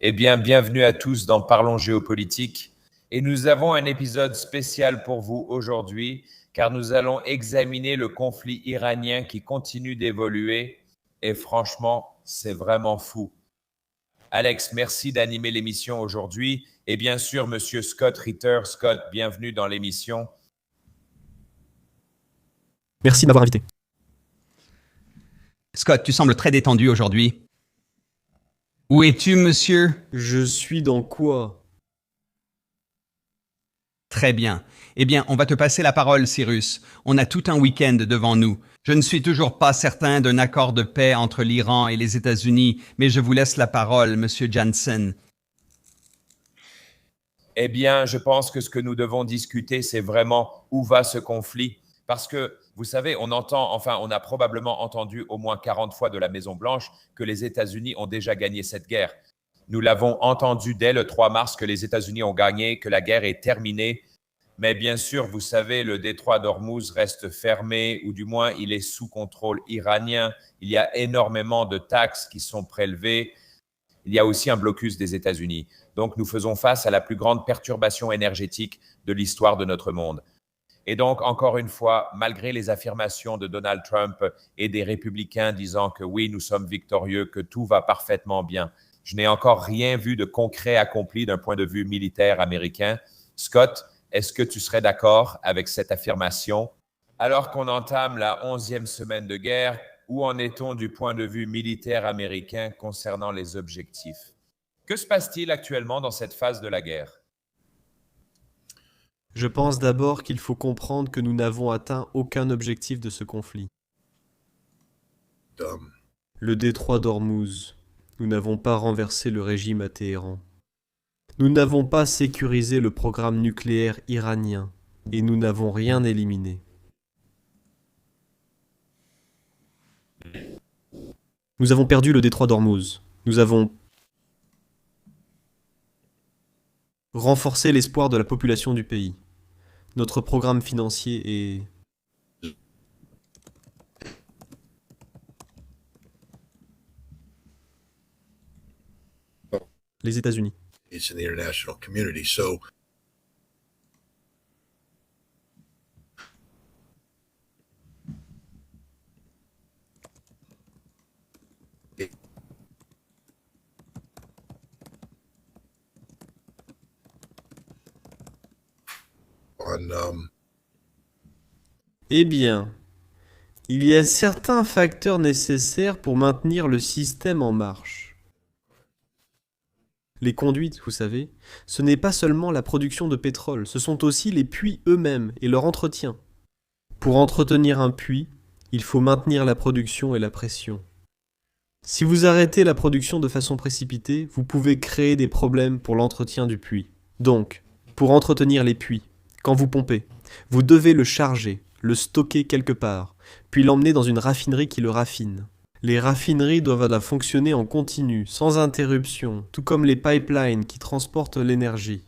Eh bien, bienvenue à tous dans Parlons géopolitique. Et nous avons un épisode spécial pour vous aujourd'hui, car nous allons examiner le conflit iranien qui continue d'évoluer. Et franchement, c'est vraiment fou. Alex, merci d'animer l'émission aujourd'hui. Et bien sûr, Monsieur Scott Ritter. Scott, bienvenue dans l'émission. Merci de m'avoir invité. Scott, tu sembles très détendu aujourd'hui. Où es-tu, monsieur? Je suis dans quoi? Très bien. Eh bien, on va te passer la parole, Cyrus. On a tout un week-end devant nous. Je ne suis toujours pas certain d'un accord de paix entre l'Iran et les États-Unis, mais je vous laisse la parole, monsieur Jansen. Eh bien, je pense que ce que nous devons discuter, c'est vraiment où va ce conflit. Parce que, vous savez, on a probablement entendu au moins 40 fois de la Maison-Blanche que les États-Unis ont déjà gagné cette guerre. Nous l'avons entendu dès le 3 mars que les États-Unis ont gagné, que la guerre est terminée. Mais bien sûr, vous savez, le détroit d'Ormuz reste fermé, ou du moins il est sous contrôle iranien. Il y a énormément de taxes qui sont prélevées. Il y a aussi un blocus des États-Unis. Donc, nous faisons face à la plus grande perturbation énergétique de l'histoire de notre monde. Et donc, encore une fois, malgré les affirmations de Donald Trump et des républicains disant que oui, nous sommes victorieux, que tout va parfaitement bien, je n'ai encore rien vu de concret accompli d'un point de vue militaire américain. Scott, est-ce que tu serais d'accord avec cette affirmation? Alors qu'on entame la 11e semaine de guerre, où en est-on du point de vue militaire américain concernant les objectifs? Que se passe-t-il actuellement dans cette phase de la guerre? Je pense d'abord qu'il faut comprendre que nous n'avons atteint aucun objectif de ce conflit. Le détroit d'Ormuz. Nous n'avons pas renversé le régime à Téhéran. Nous n'avons pas sécurisé le programme nucléaire iranien et nous n'avons rien éliminé. Nous avons perdu le détroit d'Ormuz. Nous avons renforcé l'espoir de la population du pays. Notre programme financier est... les États-Unis. It's in the international community, so Eh bien, il y a certains facteurs nécessaires pour maintenir le système en marche. Les conduites, vous savez, ce n'est pas seulement la production de pétrole, ce sont aussi les puits eux-mêmes et leur entretien. Pour entretenir un puits, il faut maintenir la production et la pression. Si vous arrêtez la production de façon précipitée, vous pouvez créer des problèmes pour l'entretien du puits. Donc, pour entretenir les puits, quand vous pompez, vous devez le charger, le stocker quelque part, puis l'emmener dans une raffinerie qui le raffine. Les raffineries doivent fonctionner en continu, sans interruption, tout comme les pipelines qui transportent l'énergie.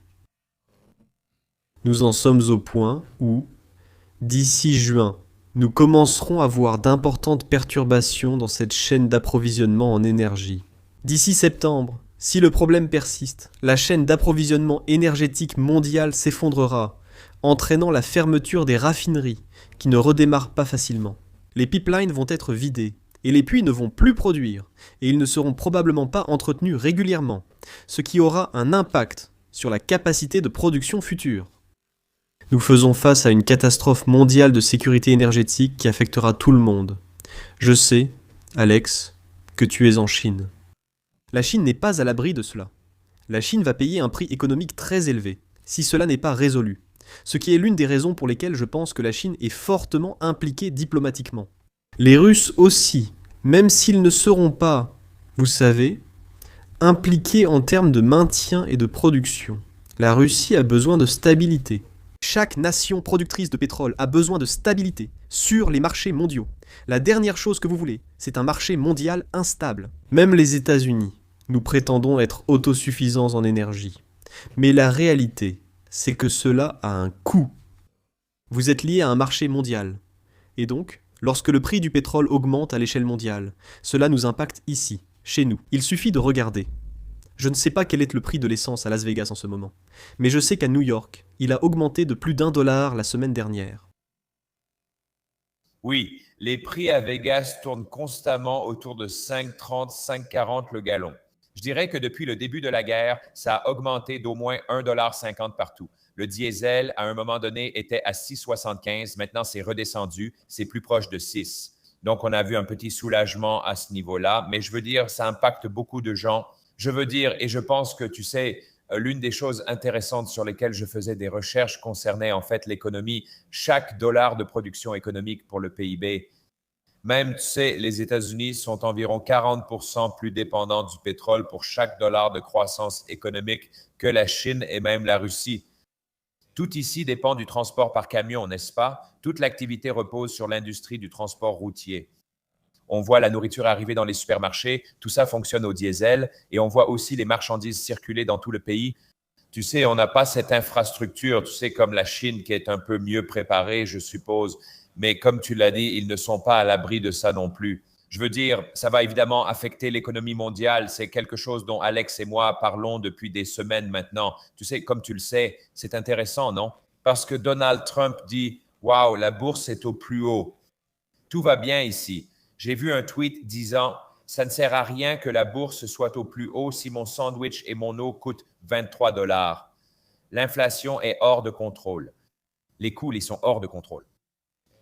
Nous en sommes au point où, d'ici juin, nous commencerons à voir d'importantes perturbations dans cette chaîne d'approvisionnement en énergie. D'ici septembre, si le problème persiste, la chaîne d'approvisionnement énergétique mondiale s'effondrera, entraînant la fermeture des raffineries qui ne redémarrent pas facilement. Les pipelines vont être vidés, et les puits ne vont plus produire, et ils ne seront probablement pas entretenus régulièrement, ce qui aura un impact sur la capacité de production future. Nous faisons face à une catastrophe mondiale de sécurité énergétique qui affectera tout le monde. Je sais, Alex, que tu es en Chine. La Chine n'est pas à l'abri de cela. La Chine va payer un prix économique très élevé, si cela n'est pas résolu. Ce qui est l'une des raisons pour lesquelles je pense que la Chine est fortement impliquée diplomatiquement. Les Russes aussi, même s'ils ne seront pas, vous savez, impliqués en termes de maintien et de production. La Russie a besoin de stabilité. Chaque nation productrice de pétrole a besoin de stabilité sur les marchés mondiaux. La dernière chose que vous voulez, c'est un marché mondial instable. Même les États-Unis, nous prétendons être autosuffisants en énergie. Mais la réalité, c'est que cela a un coût. Vous êtes lié à un marché mondial. Et donc, lorsque le prix du pétrole augmente à l'échelle mondiale, cela nous impacte ici, chez nous. Il suffit de regarder. Je ne sais pas quel est le prix de l'essence à Las Vegas en ce moment, mais je sais qu'à New York, il a augmenté de plus d'1 dollar la semaine dernière. Oui, les prix à Vegas tournent constamment autour de 5,30, 5,40 le gallon. Je dirais que depuis le début de la guerre, ça a augmenté d'au moins 1,50 $ partout. Le diesel, à un moment donné, était à 6,75. Maintenant, c'est redescendu. C'est plus proche de 6. Donc, on a vu un petit soulagement à ce niveau-là. Mais je veux dire, ça impacte beaucoup de gens. Je veux dire, et je pense que, tu sais, l'une des choses intéressantes sur lesquelles je faisais des recherches concernait en fait l'économie. Chaque dollar de production économique pour le PIB, même, tu sais, les États-Unis sont environ 40% plus dépendants du pétrole pour chaque dollar de croissance économique que la Chine et même la Russie. Tout ici dépend du transport par camion, n'est-ce pas? Toute l'activité repose sur l'industrie du transport routier. On voit la nourriture arriver dans les supermarchés, tout ça fonctionne au diesel et on voit aussi les marchandises circuler dans tout le pays. Tu sais, on n'a pas cette infrastructure, tu sais, comme la Chine qui est un peu mieux préparée, je suppose. Mais comme tu l'as dit, ils ne sont pas à l'abri de ça non plus. Je veux dire, ça va évidemment affecter l'économie mondiale. C'est quelque chose dont Alex et moi parlons depuis des semaines maintenant. Tu sais, comme tu le sais, c'est intéressant, non? Parce que Donald Trump dit, waouh, la bourse est au plus haut. Tout va bien ici. J'ai vu un tweet disant, ça ne sert à rien que la bourse soit au plus haut si mon sandwich et mon eau coûtent 23 dollars. L'inflation est hors de contrôle. Les coûts, ils sont hors de contrôle.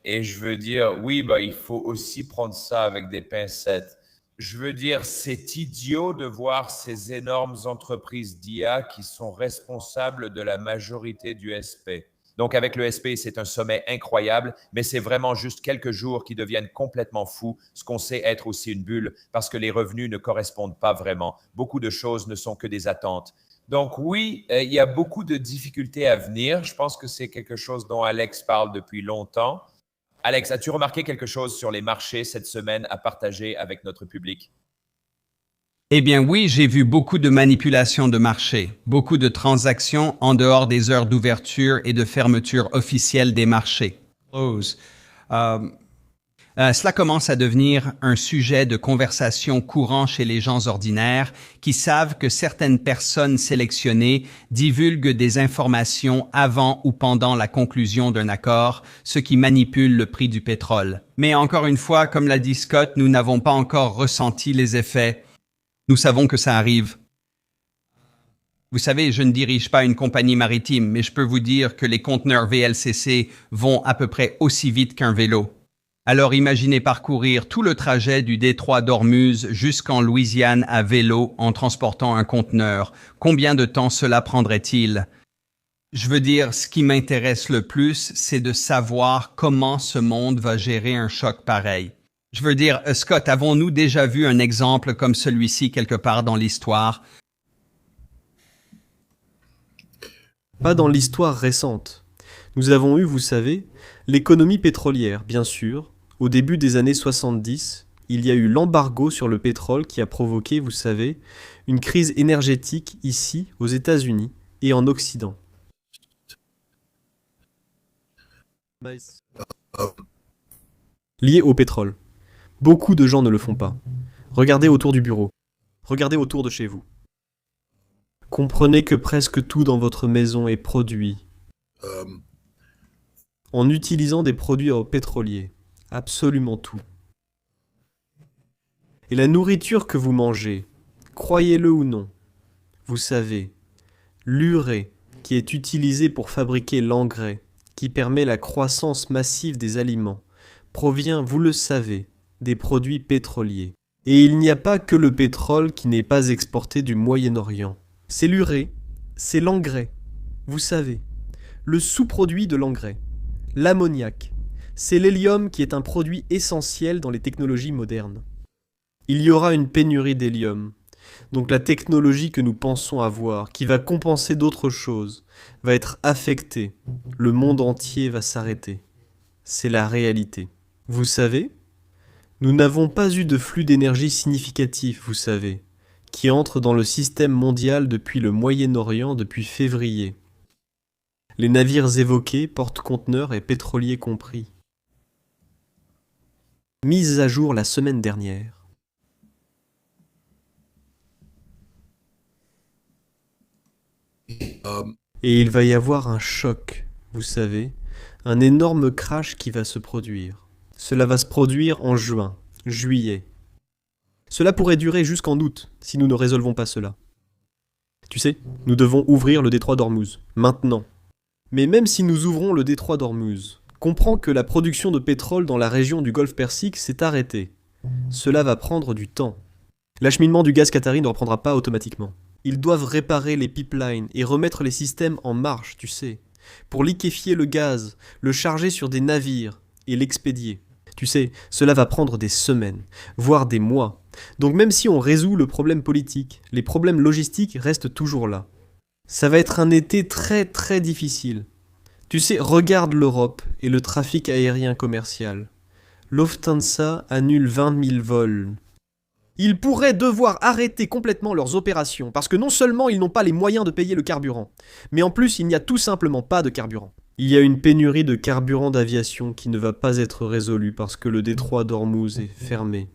Et je veux dire, oui, il faut aussi prendre ça avec des pincettes. Je veux dire, c'est idiot de voir ces énormes entreprises d'IA qui sont responsables de la majorité du SP. Donc, avec le SP, c'est un sommet incroyable, mais c'est vraiment juste quelques jours qui deviennent complètement fous, ce qu'on sait être aussi une bulle, parce que les revenus ne correspondent pas vraiment. Beaucoup de choses ne sont que des attentes. Donc oui, il y a beaucoup de difficultés à venir. Je pense que c'est quelque chose dont Alex parle depuis longtemps. Alex, as-tu remarqué quelque chose sur les marchés cette semaine à partager avec notre public? Eh bien oui, j'ai vu beaucoup de manipulations de marché, beaucoup de transactions en dehors des heures d'ouverture et de fermeture officielle des marchés. Close. Cela commence à devenir un sujet de conversation courant chez les gens ordinaires qui savent que certaines personnes sélectionnées divulguent des informations avant ou pendant la conclusion d'un accord, ce qui manipule le prix du pétrole. Mais encore une fois, comme l'a dit Scott, nous n'avons pas encore ressenti les effets. Nous savons que ça arrive. Vous savez, je ne dirige pas une compagnie maritime, mais je peux vous dire que les conteneurs VLCC vont à peu près aussi vite qu'un vélo. Alors imaginez parcourir tout le trajet du détroit d'Ormuz jusqu'en Louisiane à vélo en transportant un conteneur. Combien de temps cela prendrait-il? Je veux dire, ce qui m'intéresse le plus, c'est de savoir comment ce monde va gérer un choc pareil. Je veux dire, Scott, avons-nous déjà vu un exemple comme celui-ci quelque part dans l'histoire? Pas dans l'histoire récente. Nous avons eu, vous savez, l'économie pétrolière, bien sûr. Au début des années 70, il y a eu l'embargo sur le pétrole qui a provoqué, vous savez, une crise énergétique ici, aux États-Unis et en Occident. Lié au pétrole. Beaucoup de gens ne le font pas. Regardez autour du bureau. Regardez autour de chez vous. Comprenez que presque tout dans votre maison est produit Um, en utilisant des produits pétroliers. Absolument tout. Et la nourriture que vous mangez, croyez-le ou non, vous savez, l'urée qui est utilisée pour fabriquer l'engrais, qui permet la croissance massive des aliments, provient, vous le savez, des produits pétroliers. Et il n'y a pas que le pétrole qui n'est pas exporté du Moyen-Orient. C'est l'urée, c'est l'engrais, vous savez, le sous-produit de l'engrais, l'ammoniac. C'est l'hélium qui est un produit essentiel dans les technologies modernes. Il y aura une pénurie d'hélium. Donc la technologie que nous pensons avoir, qui va compenser d'autres choses, va être affectée. Le monde entier va s'arrêter. C'est la réalité. Vous savez, nous n'avons pas eu de flux d'énergie significatif, vous savez, qui entre dans le système mondial depuis le Moyen-Orient depuis février. Les navires évoqués, porte-conteneurs et pétroliers compris. Mise à jour la semaine dernière. Et il va y avoir un choc, vous savez, un énorme crash qui va se produire. Cela va se produire en juin, juillet. Cela pourrait durer jusqu'en août, si nous ne résolvons pas cela. Tu sais, nous devons ouvrir le détroit d'Ormuz, maintenant. Mais même si nous ouvrons le détroit d'Ormuz, comprends que la production de pétrole dans la région du Golfe Persique s'est arrêtée. Cela va prendre du temps. L'acheminement du gaz qatari ne reprendra pas automatiquement. Ils doivent réparer les pipelines et remettre les systèmes en marche, tu sais, pour liquéfier le gaz, le charger sur des navires et l'expédier. Tu sais, cela va prendre des semaines, voire des mois. Donc même si on résout le problème politique, les problèmes logistiques restent toujours là. Ça va être un été très très difficile. Tu sais, regarde l'Europe et le trafic aérien commercial. Lufthansa annule 20 000 vols. Ils pourraient devoir arrêter complètement leurs opérations parce que non seulement ils n'ont pas les moyens de payer le carburant, mais en plus il n'y a tout simplement pas de carburant. Il y a une pénurie de carburant d'aviation qui ne va pas être résolue parce que le détroit d'Ormuz est fermé.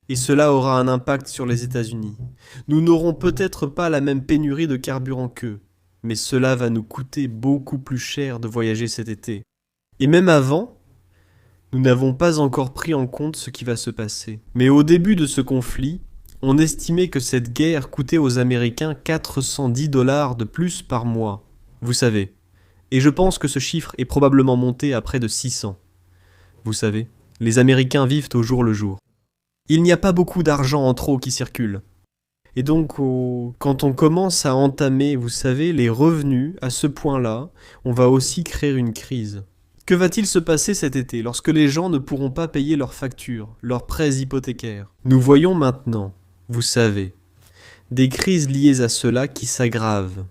Et cela aura un impact sur les États-Unis. Nous n'aurons peut-être pas la même pénurie de carburant qu'eux, mais cela va nous coûter beaucoup plus cher de voyager cet été. Et même avant, nous n'avons pas encore pris en compte ce qui va se passer. Mais au début de ce conflit, on estimait que cette guerre coûtait aux Américains 410 $ de plus par mois. Vous savez. Et je pense que ce chiffre est probablement monté à près de 600. Vous savez, les Américains vivent au jour le jour. Il n'y a pas beaucoup d'argent en trop qui circule. Et donc, quand on commence à entamer, vous savez, les revenus à ce point-là, on va aussi créer une crise. Que va-t-il se passer cet été lorsque les gens ne pourront pas payer leurs factures, leurs prêts hypothécaires? Nous voyons maintenant, vous savez, des crises liées à cela qui s'aggravent.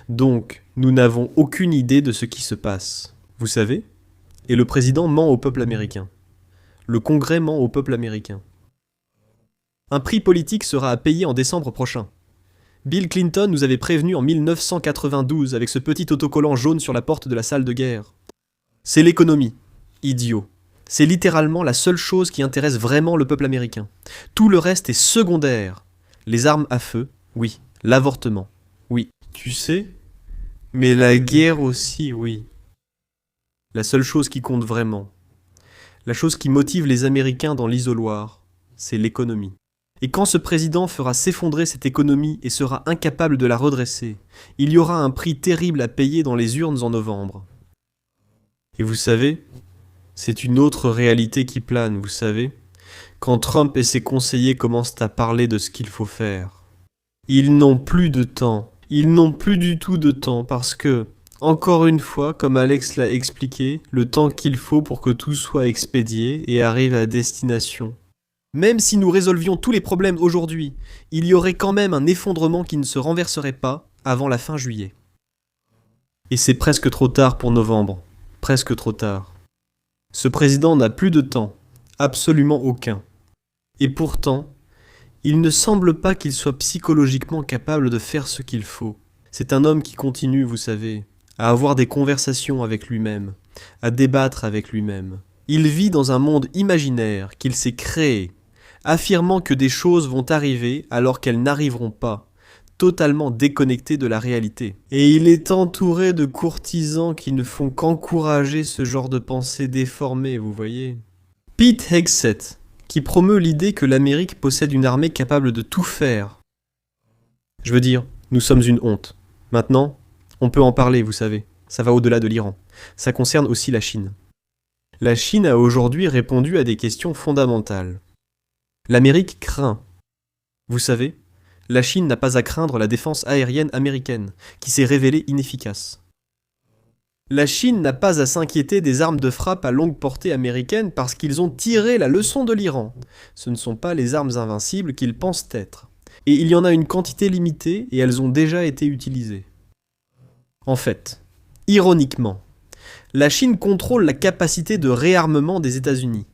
Donc, nous n'avons aucune idée de ce qui se passe. Vous savez? Et le président ment au peuple américain. Le Congrès ment au peuple américain. Un prix politique sera à payer en décembre prochain. Bill Clinton nous avait prévenu en 1992 avec ce petit autocollant jaune sur la porte de la salle de guerre. C'est l'économie. Idiot. C'est littéralement la seule chose qui intéresse vraiment le peuple américain. Tout le reste est secondaire. Les armes à feu, oui. L'avortement, oui. Tu sais? Mais la guerre aussi, oui. La seule chose qui compte vraiment, la chose qui motive les Américains dans l'isoloir, c'est l'économie. Et quand ce président fera s'effondrer cette économie et sera incapable de la redresser, il y aura un prix terrible à payer dans les urnes en novembre. Et vous savez, c'est une autre réalité qui plane, vous savez, quand Trump et ses conseillers commencent à parler de ce qu'il faut faire. Ils n'ont plus de temps. Ils n'ont plus du tout de temps parce que, encore une fois, comme Alex l'a expliqué, le temps qu'il faut pour que tout soit expédié et arrive à destination. Même si nous résolvions tous les problèmes aujourd'hui, il y aurait quand même un effondrement qui ne se renverserait pas avant la fin juillet. Et c'est presque trop tard pour novembre. Presque trop tard. Ce président n'a plus de temps. Absolument aucun. Et pourtant, il ne semble pas qu'il soit psychologiquement capable de faire ce qu'il faut. C'est un homme qui continue, vous savez, à avoir des conversations avec lui-même, à débattre avec lui-même. Il vit dans un monde imaginaire qu'il s'est créé, affirmant que des choses vont arriver alors qu'elles n'arriveront pas, totalement déconnecté de la réalité. Et il est entouré de courtisans qui ne font qu'encourager ce genre de pensée déformée, vous voyez. Pete Hegseth, qui promeut l'idée que l'Amérique possède une armée capable de tout faire. Je veux dire, nous sommes une honte. Maintenant, on peut en parler, vous savez. Ça va au-delà de l'Iran. Ça concerne aussi la Chine. La Chine a aujourd'hui répondu à des questions fondamentales. L'Amérique craint. Vous savez, la Chine n'a pas à craindre la défense aérienne américaine, qui s'est révélée inefficace. La Chine n'a pas à s'inquiéter des armes de frappe à longue portée américaines parce qu'ils ont tiré la leçon de l'Iran. Ce ne sont pas les armes invincibles qu'ils pensent être. Et il y en a une quantité limitée et elles ont déjà été utilisées. En fait, ironiquement, la Chine contrôle la capacité de réarmement des États-Unis,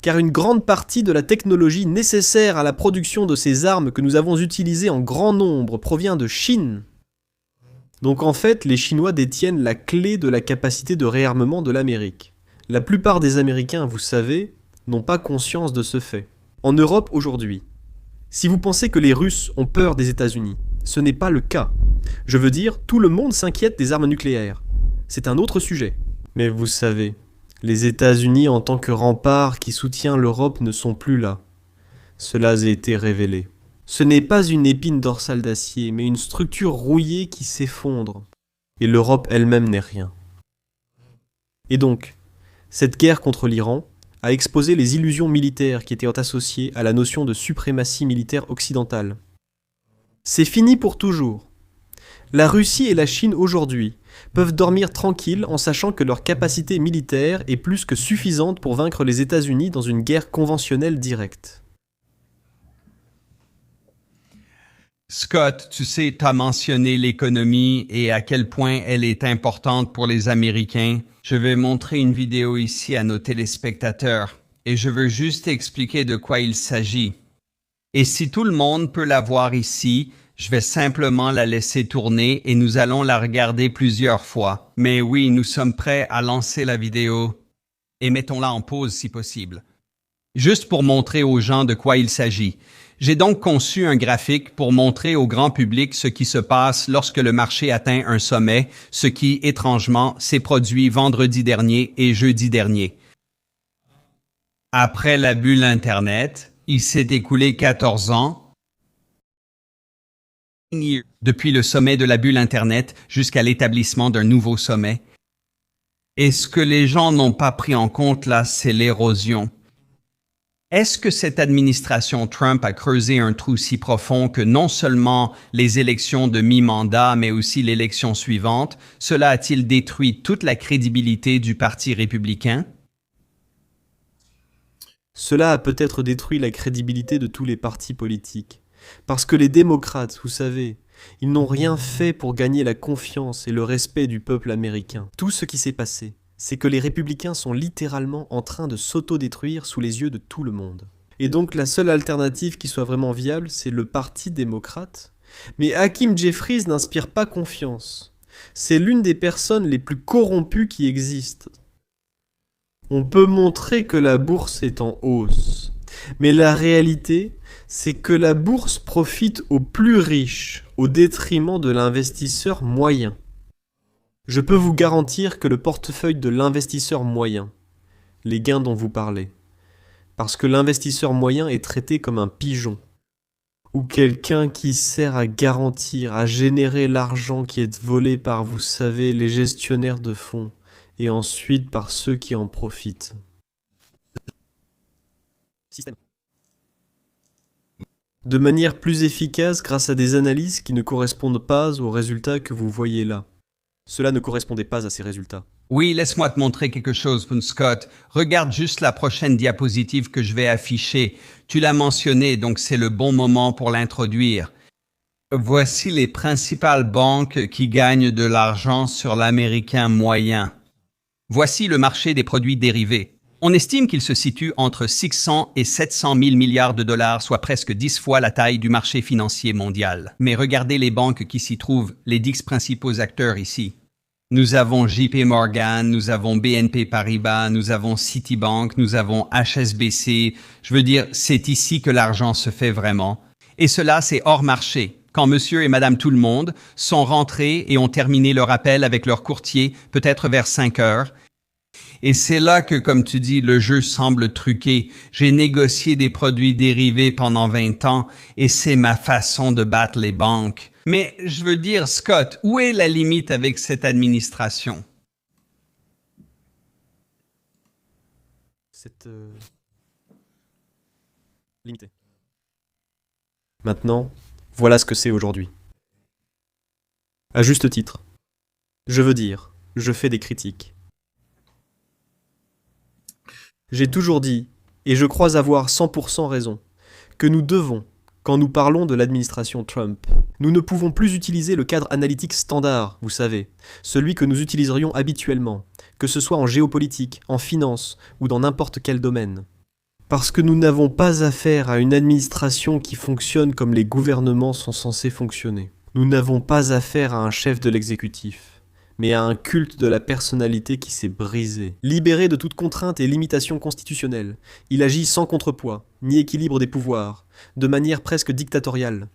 car une grande partie de la technologie nécessaire à la production de ces armes que nous avons utilisées en grand nombre provient de Chine. Donc en fait, les Chinois détiennent la clé de la capacité de réarmement de l'Amérique. La plupart des Américains, vous savez, n'ont pas conscience de ce fait. En Europe aujourd'hui, si vous pensez que les Russes ont peur des États-Unis, ce n'est pas le cas. Je veux dire, tout le monde s'inquiète des armes nucléaires. C'est un autre sujet. Mais vous savez, les États-Unis en tant que rempart qui soutient l'Europe ne sont plus là. Cela a été révélé. Ce n'est pas une épine dorsale d'acier, mais une structure rouillée qui s'effondre. Et l'Europe elle-même n'est rien. Et donc, cette guerre contre l'Iran a exposé les illusions militaires qui étaient associées à la notion de suprématie militaire occidentale. C'est fini pour toujours. La Russie et la Chine aujourd'hui peuvent dormir tranquilles en sachant que leur capacité militaire est plus que suffisante pour vaincre les États-Unis dans une guerre conventionnelle directe. Scott, tu sais, tu as mentionné l'économie et à quel point elle est importante pour les Américains. Je vais montrer une vidéo ici à nos téléspectateurs et je veux juste expliquer de quoi il s'agit. Et si tout le monde peut la voir ici, je vais simplement la laisser tourner et nous allons la regarder plusieurs fois. Mais oui, nous sommes prêts à lancer la vidéo et mettons-la en pause si possible. Juste pour montrer aux gens de quoi il s'agit. J'ai donc conçu un graphique pour montrer au grand public ce qui se passe lorsque le marché atteint un sommet, ce qui, étrangement, s'est produit vendredi dernier et jeudi dernier. Après la bulle Internet, il s'est écoulé 14 ans depuis le sommet de la bulle Internet jusqu'à l'établissement d'un nouveau sommet. Et ce que les gens n'ont pas pris en compte là, c'est l'érosion. Est-ce que cette administration Trump a creusé un trou si profond que non seulement les élections de mi-mandat, mais aussi l'élection suivante, cela a-t-il détruit toute la crédibilité du Parti républicain? Cela a peut-être détruit la crédibilité de tous les partis politiques. Parce que les démocrates, vous savez, ils n'ont rien fait pour gagner la confiance et le respect du peuple américain. Tout ce qui s'est passé, c'est que les républicains sont littéralement en train de s'auto-détruire sous les yeux de tout le monde. Et donc la seule alternative qui soit vraiment viable, c'est le parti démocrate. Mais Hakeem Jeffries n'inspire pas confiance. C'est l'une des personnes les plus corrompues qui existent. On peut montrer que la bourse est en hausse. Mais la réalité, c'est que la bourse profite aux plus riches, au détriment de l'investisseur moyen. Je peux vous garantir que le portefeuille de l'investisseur moyen, les gains dont vous parlez, parce que l'investisseur moyen est traité comme un pigeon, ou quelqu'un qui sert à garantir, à générer l'argent qui est volé par, vous savez, les gestionnaires de fonds, et ensuite par ceux qui en profitent. Système. De manière plus efficace grâce à des analyses qui ne correspondent pas aux résultats que vous voyez là. Cela ne correspondait pas à ces résultats. Oui, laisse-moi te montrer quelque chose, Scott. Regarde juste la prochaine diapositive que je vais afficher. Tu l'as mentionné, donc c'est le bon moment pour l'introduire. Voici les principales banques qui gagnent de l'argent sur l'américain moyen. Voici le marché des produits dérivés. On estime qu'il se situe entre 600 et 700 000 milliards de dollars, soit presque 10 fois la taille du marché financier mondial. Mais regardez les banques qui s'y trouvent, les 10 principaux acteurs ici. Nous avons JP Morgan, nous avons BNP Paribas, nous avons Citibank, nous avons HSBC. Je veux dire, c'est ici que l'argent se fait vraiment. Et cela, c'est hors marché. Quand monsieur et madame tout le monde sont rentrés et ont terminé leur appel avec leur courtier, peut-être vers 5 heures, et c'est là que, comme tu dis, le jeu semble truqué. J'ai négocié des produits dérivés pendant 20 ans et c'est ma façon de battre les banques. Mais je veux dire, Scott, où est la limite avec cette administration? C'est limité. Maintenant, voilà ce que c'est aujourd'hui. À juste titre. Je veux dire, je fais des critiques. J'ai toujours dit, et je crois avoir 100% raison, que nous devons, quand nous parlons de l'administration Trump, nous ne pouvons plus utiliser le cadre analytique standard, vous savez, celui que nous utiliserions habituellement, que ce soit en géopolitique, en finance ou dans n'importe quel domaine. Parce que nous n'avons pas affaire à une administration qui fonctionne comme les gouvernements sont censés fonctionner. Nous n'avons pas affaire à un chef de l'exécutif, mais à un culte de la personnalité qui s'est brisé. Libéré de toute contrainte et limitation constitutionnelle, il agit sans contrepoids, ni équilibre des pouvoirs, de manière presque dictatoriale.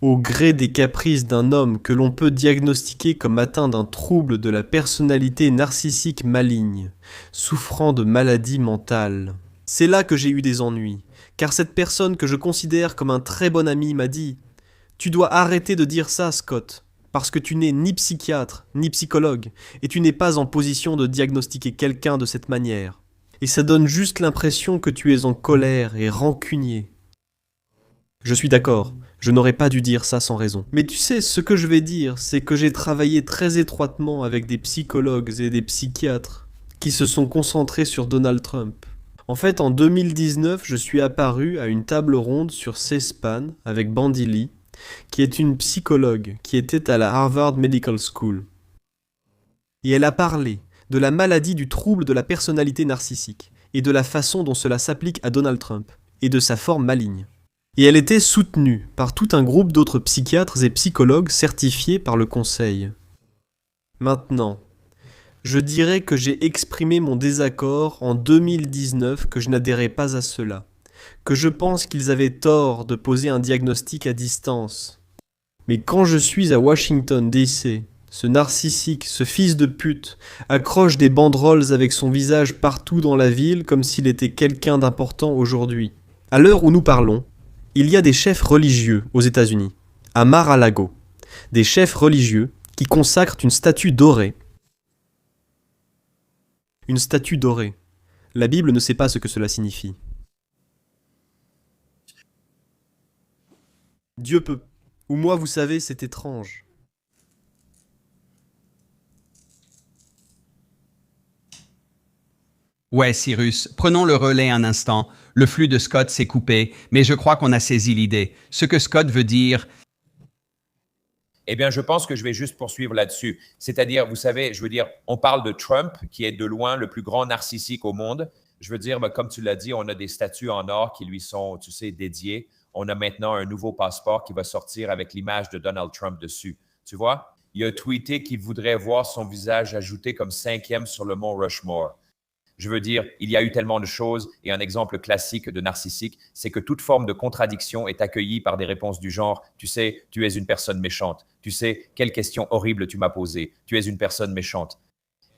Au gré des caprices d'un homme que l'on peut diagnostiquer comme atteint d'un trouble de la personnalité narcissique maligne, souffrant de maladie mentale. C'est là que j'ai eu des ennuis, car cette personne que je considère comme un très bon ami m'a dit « Tu dois arrêter de dire ça, Scott, parce que tu n'es ni psychiatre, ni psychologue, et tu n'es pas en position de diagnostiquer quelqu'un de cette manière. Et ça donne juste l'impression que tu es en colère et rancunier. » Je suis d'accord, je n'aurais pas dû dire ça sans raison. Mais tu sais, ce que je vais dire, c'est que j'ai travaillé très étroitement avec des psychologues et des psychiatres qui se sont concentrés sur Donald Trump. En fait, en 2019, je suis apparu à une table ronde sur C-SPAN avec Bandy Lee, qui est une psychologue qui était à la Harvard Medical School. Et elle a parlé de la maladie du trouble de la personnalité narcissique et de la façon dont cela s'applique à Donald Trump et de sa forme maligne. Et elle était soutenue par tout un groupe d'autres psychiatres et psychologues certifiés par le Conseil. Maintenant, je dirais que j'ai exprimé mon désaccord en 2019 que je n'adhérais pas à cela, que je pense qu'ils avaient tort de poser un diagnostic à distance. Mais quand je suis à Washington DC, ce narcissique, ce fils de pute, accroche des banderoles avec son visage partout dans la ville comme s'il était quelqu'un d'important aujourd'hui. À l'heure où nous parlons, il y a des chefs religieux aux États-Unis, à Mar-a-Lago, des chefs religieux qui consacrent une statue dorée. Une statue dorée. La Bible ne sait pas ce que cela signifie. Dieu peut. Ou moi, vous savez, c'est étrange. Ouais, Cyrus, prenons le relais un instant. Le flux de Scott s'est coupé, mais je crois qu'on a saisi l'idée. Ce que Scott veut dire, Eh bien, je pense que je vais juste poursuivre là-dessus. C'est-à-dire, vous savez, je veux dire, on parle de Trump, qui est de loin le plus grand narcissique au monde. Je veux dire, comme tu l'as dit, on a des statues en or qui lui sont, tu sais, dédiées. On a maintenant un nouveau passeport qui va sortir avec l'image de Donald Trump dessus. Tu vois? Il a tweeté qu'il voudrait voir son visage ajouté comme 5e sur le mont Rushmore. Je veux dire, il y a eu tellement de choses et un exemple classique de narcissique, c'est que toute forme de contradiction est accueillie par des réponses du genre « Tu sais, tu es une personne méchante. Tu sais, quelle question horrible tu m'as posée. Tu es une personne méchante. »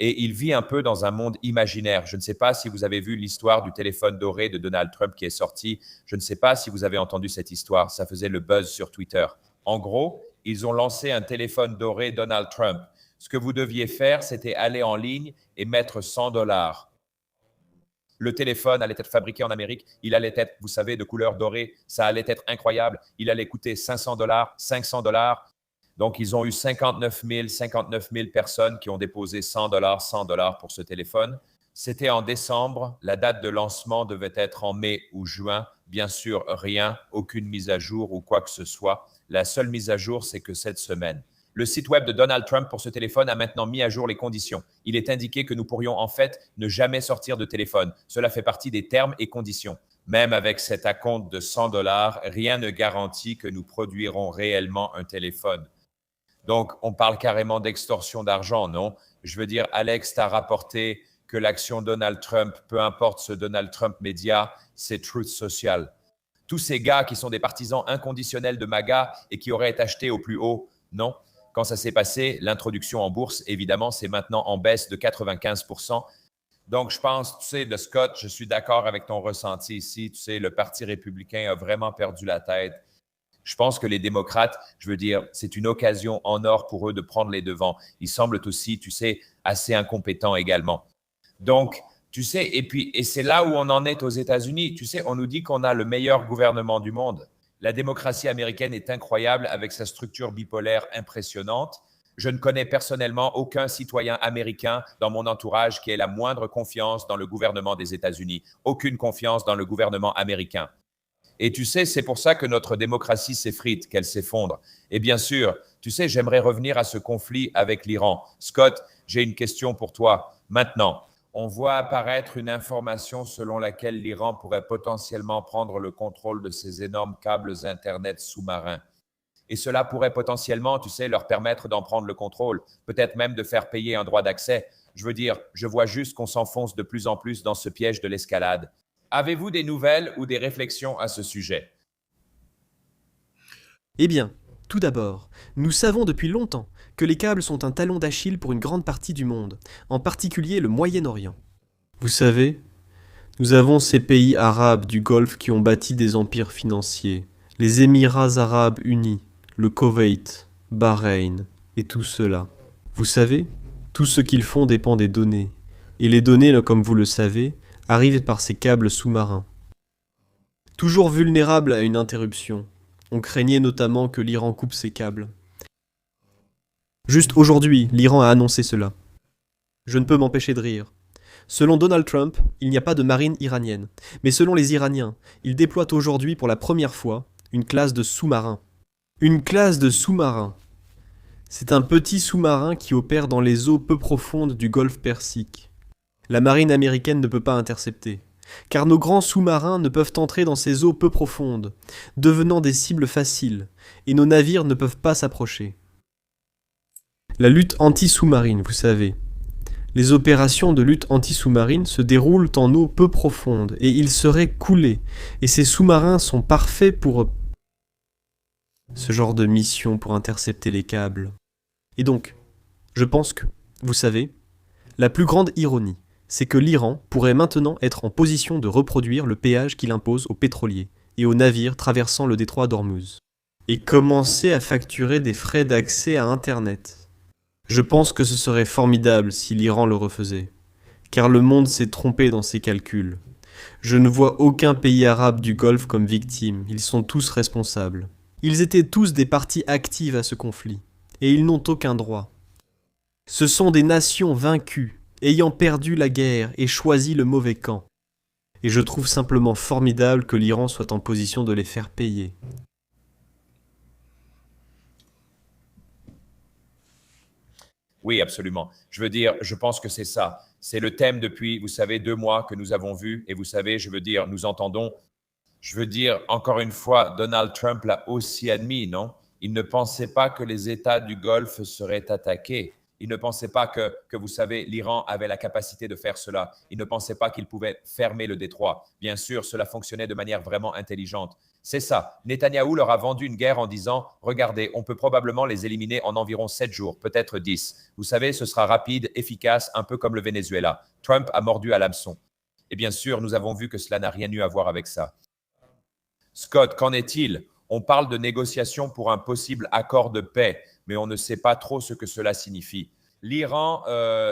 Et il vit un peu dans un monde imaginaire. Je ne sais pas si vous avez vu l'histoire du téléphone doré de Donald Trump qui est sorti. Je ne sais pas si vous avez entendu cette histoire. Ça faisait le buzz sur Twitter. En gros, ils ont lancé un téléphone doré Donald Trump. Ce que vous deviez faire, c'était aller en ligne et mettre $100. Le téléphone allait être fabriqué en Amérique. Il allait être, vous savez, de couleur dorée. Ça allait être incroyable. Il allait coûter $500, $500. Donc, ils ont eu 59 000 personnes qui ont déposé $100 pour ce téléphone. C'était en décembre. La date de lancement devait être en mai ou juin. Bien sûr, rien, aucune mise à jour ou quoi que ce soit. La seule mise à jour, c'est que cette semaine. Le site web de Donald Trump pour ce téléphone a maintenant mis à jour les conditions. Il est indiqué que nous pourrions en fait ne jamais sortir de téléphone. Cela fait partie des termes et conditions. Même avec cet acompte de $100, rien ne garantit que nous produirons réellement un téléphone. Donc, on parle carrément d'extorsion d'argent, non? Je veux dire, Alex t'a rapporté que l'action Donald Trump, peu importe ce Donald Trump média, c'est Truth Social. Tous ces gars qui sont des partisans inconditionnels de MAGA et qui auraient été achetés au plus haut, non? Quand ça s'est passé, l'introduction en bourse, évidemment, c'est maintenant en baisse de 95%. Donc, je pense, tu sais, de Scott, je suis d'accord avec ton ressenti ici. Tu sais, le Parti républicain a vraiment perdu la tête. Je pense que les démocrates, je veux dire, c'est une occasion en or pour eux de prendre les devants. Ils semblent aussi, tu sais, assez incompétents également. Donc, tu sais, et c'est là où on en est aux États-Unis. Tu sais, on nous dit qu'on a le meilleur gouvernement du monde. La démocratie américaine est incroyable avec sa structure bipolaire impressionnante. Je ne connais personnellement aucun citoyen américain dans mon entourage qui ait la moindre confiance dans le gouvernement des États-Unis, aucune confiance dans le gouvernement américain. Et tu sais, c'est pour ça que notre démocratie s'effrite, qu'elle s'effondre. Et bien sûr, tu sais, j'aimerais revenir à ce conflit avec l'Iran. Scott, j'ai une question pour toi. Maintenant, on voit apparaître une information selon laquelle l'Iran pourrait potentiellement prendre le contrôle de ces énormes câbles Internet sous-marins. Et cela pourrait potentiellement, tu sais, leur permettre d'en prendre le contrôle, peut-être même de faire payer un droit d'accès. Je veux dire, je vois juste qu'on s'enfonce de plus en plus dans ce piège de l'escalade. Avez-vous des nouvelles ou des réflexions à ce sujet? Eh bien, Tout d'abord, nous savons depuis longtemps que les câbles sont un talon d'Achille pour une grande partie du monde, en particulier le Moyen-Orient. Vous savez, nous avons ces pays arabes du Golfe qui ont bâti des empires financiers, les Émirats arabes unis, le Koweït, Bahreïn et tout cela. Vous savez, tout ce qu'ils font dépend des données, et les données, comme vous le savez, arrivent par ces câbles sous-marins. Toujours vulnérables à une interruption, on craignait notamment que l'Iran coupe ses câbles. Juste aujourd'hui, l'Iran a annoncé cela. Je ne peux m'empêcher de rire. Selon Donald Trump, il n'y a pas de marine iranienne, mais selon les Iraniens, ils déploient aujourd'hui pour la première fois une classe de sous-marins. Une classe de sous-marins. C'est un petit sous-marin qui opère dans les eaux peu profondes du golfe Persique. La marine américaine ne peut pas intercepter, car nos grands sous-marins ne peuvent entrer dans ces eaux peu profondes, devenant des cibles faciles, et nos navires ne peuvent pas s'approcher. La lutte anti-sous-marine, vous savez. Les opérations de lutte anti-sous-marine se déroulent en eau peu profonde, et ils seraient coulés, et ces sous-marins sont parfaits pour ce genre de mission pour intercepter les câbles. Et donc, je pense que, vous savez, la plus grande ironie, c'est que l'Iran pourrait maintenant être en position de reproduire le péage qu'il impose aux pétroliers et aux navires traversant le détroit d'Ormuz, et commencer à facturer des frais d'accès à Internet. Je pense que ce serait formidable si l'Iran le refaisait, car le monde s'est trompé dans ses calculs. Je ne vois aucun pays arabe du Golfe comme victime, ils sont tous responsables. Ils étaient tous des parties actives à ce conflit, et ils n'ont aucun droit. Ce sont des nations vaincues, ayant perdu la guerre et choisi le mauvais camp. Et je trouve simplement formidable que l'Iran soit en position de les faire payer. Oui, absolument. Je veux dire, je pense que c'est ça. C'est le thème depuis, vous savez, 2 mois que nous avons vu. Et vous savez, je veux dire, nous entendons. Je veux dire, encore une fois, Donald Trump l'a aussi admis, non? Il ne pensait pas que les États du Golfe seraient attaqués. Il ne pensait pas que vous savez, l'Iran avait la capacité de faire cela. Il ne pensait pas qu'il pouvait fermer le détroit. Bien sûr, cela fonctionnait de manière vraiment intelligente. C'est ça. Netanyahou leur a vendu une guerre en disant « Regardez, on peut probablement les éliminer en environ 7 jours, peut-être 10. Vous savez, ce sera rapide, efficace, un peu comme le Venezuela. Trump a mordu à l'hameçon. » Et bien sûr, nous avons vu que cela n'a rien eu à voir avec ça. Scott, qu'en est-il? On parle de négociations pour un possible accord de paix, mais on ne sait pas trop ce que cela signifie. L'Iran,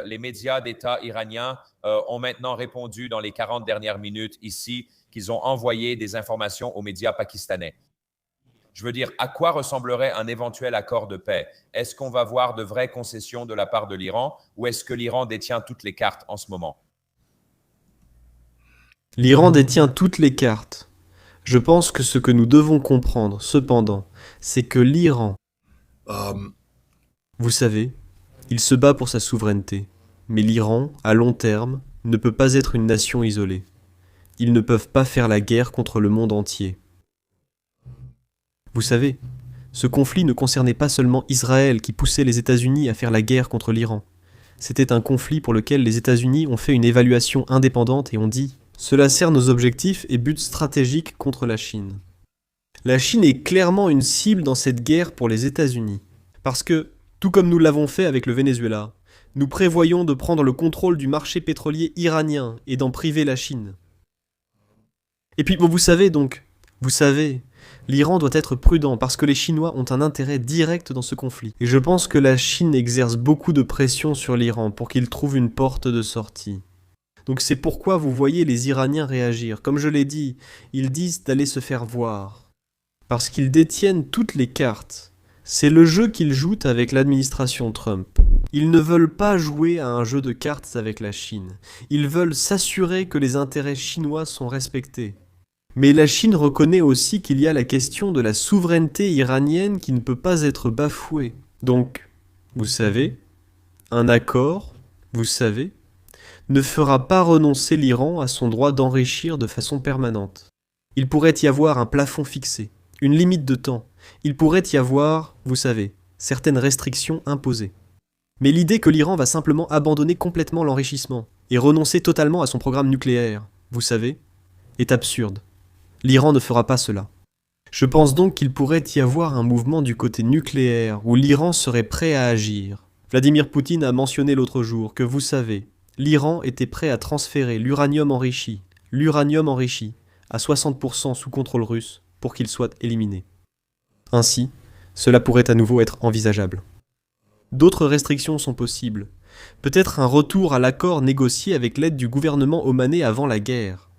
les médias d'État iraniens ont maintenant répondu dans les 40 dernières minutes ici qu'ils ont envoyé des informations aux médias pakistanais. Je veux dire, à quoi ressemblerait un éventuel accord de paix? Est-ce qu'on va voir de vraies concessions de la part de l'Iran ou est-ce que l'Iran détient toutes les cartes en ce moment? L'Iran détient toutes les cartes. Je pense que ce que nous devons comprendre, cependant, c'est que l'Iran, vous savez, il se bat pour sa souveraineté. Mais l'Iran, à long terme, ne peut pas être une nation isolée. Ils ne peuvent pas faire la guerre contre le monde entier. Vous savez, ce conflit ne concernait pas seulement Israël qui poussait les États-Unis à faire la guerre contre l'Iran. C'était un conflit pour lequel les États-Unis ont fait une évaluation indépendante et ont dit « Cela sert nos objectifs et buts stratégiques contre la Chine ». La Chine est clairement une cible dans cette guerre pour les États-Unis. Parce que, tout comme nous l'avons fait avec le Venezuela, nous prévoyons de prendre le contrôle du marché pétrolier iranien et d'en priver la Chine. Et puis, bon, vous savez, l'Iran doit être prudent parce que les Chinois ont un intérêt direct dans ce conflit. Et je pense que la Chine exerce beaucoup de pression sur l'Iran pour qu'il trouve une porte de sortie. Donc c'est pourquoi vous voyez les Iraniens réagir. Comme je l'ai dit, ils disent d'aller se faire voir. Parce qu'ils détiennent toutes les cartes. C'est le jeu qu'ils jouent avec l'administration Trump. Ils ne veulent pas jouer à un jeu de cartes avec la Chine. Ils veulent s'assurer que les intérêts chinois sont respectés. Mais la Chine reconnaît aussi qu'il y a la question de la souveraineté iranienne qui ne peut pas être bafouée. Donc, vous savez, un accord, vous savez, ne fera pas renoncer l'Iran à son droit d'enrichir de façon permanente. Il pourrait y avoir un plafond fixé, une limite de temps. Il pourrait y avoir, vous savez, certaines restrictions imposées. Mais l'idée que l'Iran va simplement abandonner complètement l'enrichissement et renoncer totalement à son programme nucléaire, vous savez, est absurde. L'Iran ne fera pas cela. Je pense donc qu'il pourrait y avoir un mouvement du côté nucléaire où l'Iran serait prêt à agir. Vladimir Poutine a mentionné l'autre jour que, vous savez, l'Iran était prêt à transférer l'uranium enrichi à 60% sous contrôle russe pour qu'il soit éliminé. Ainsi, cela pourrait à nouveau être envisageable. D'autres restrictions sont possibles. Peut-être un retour à l'accord négocié avec l'aide du gouvernement omanais avant la guerre.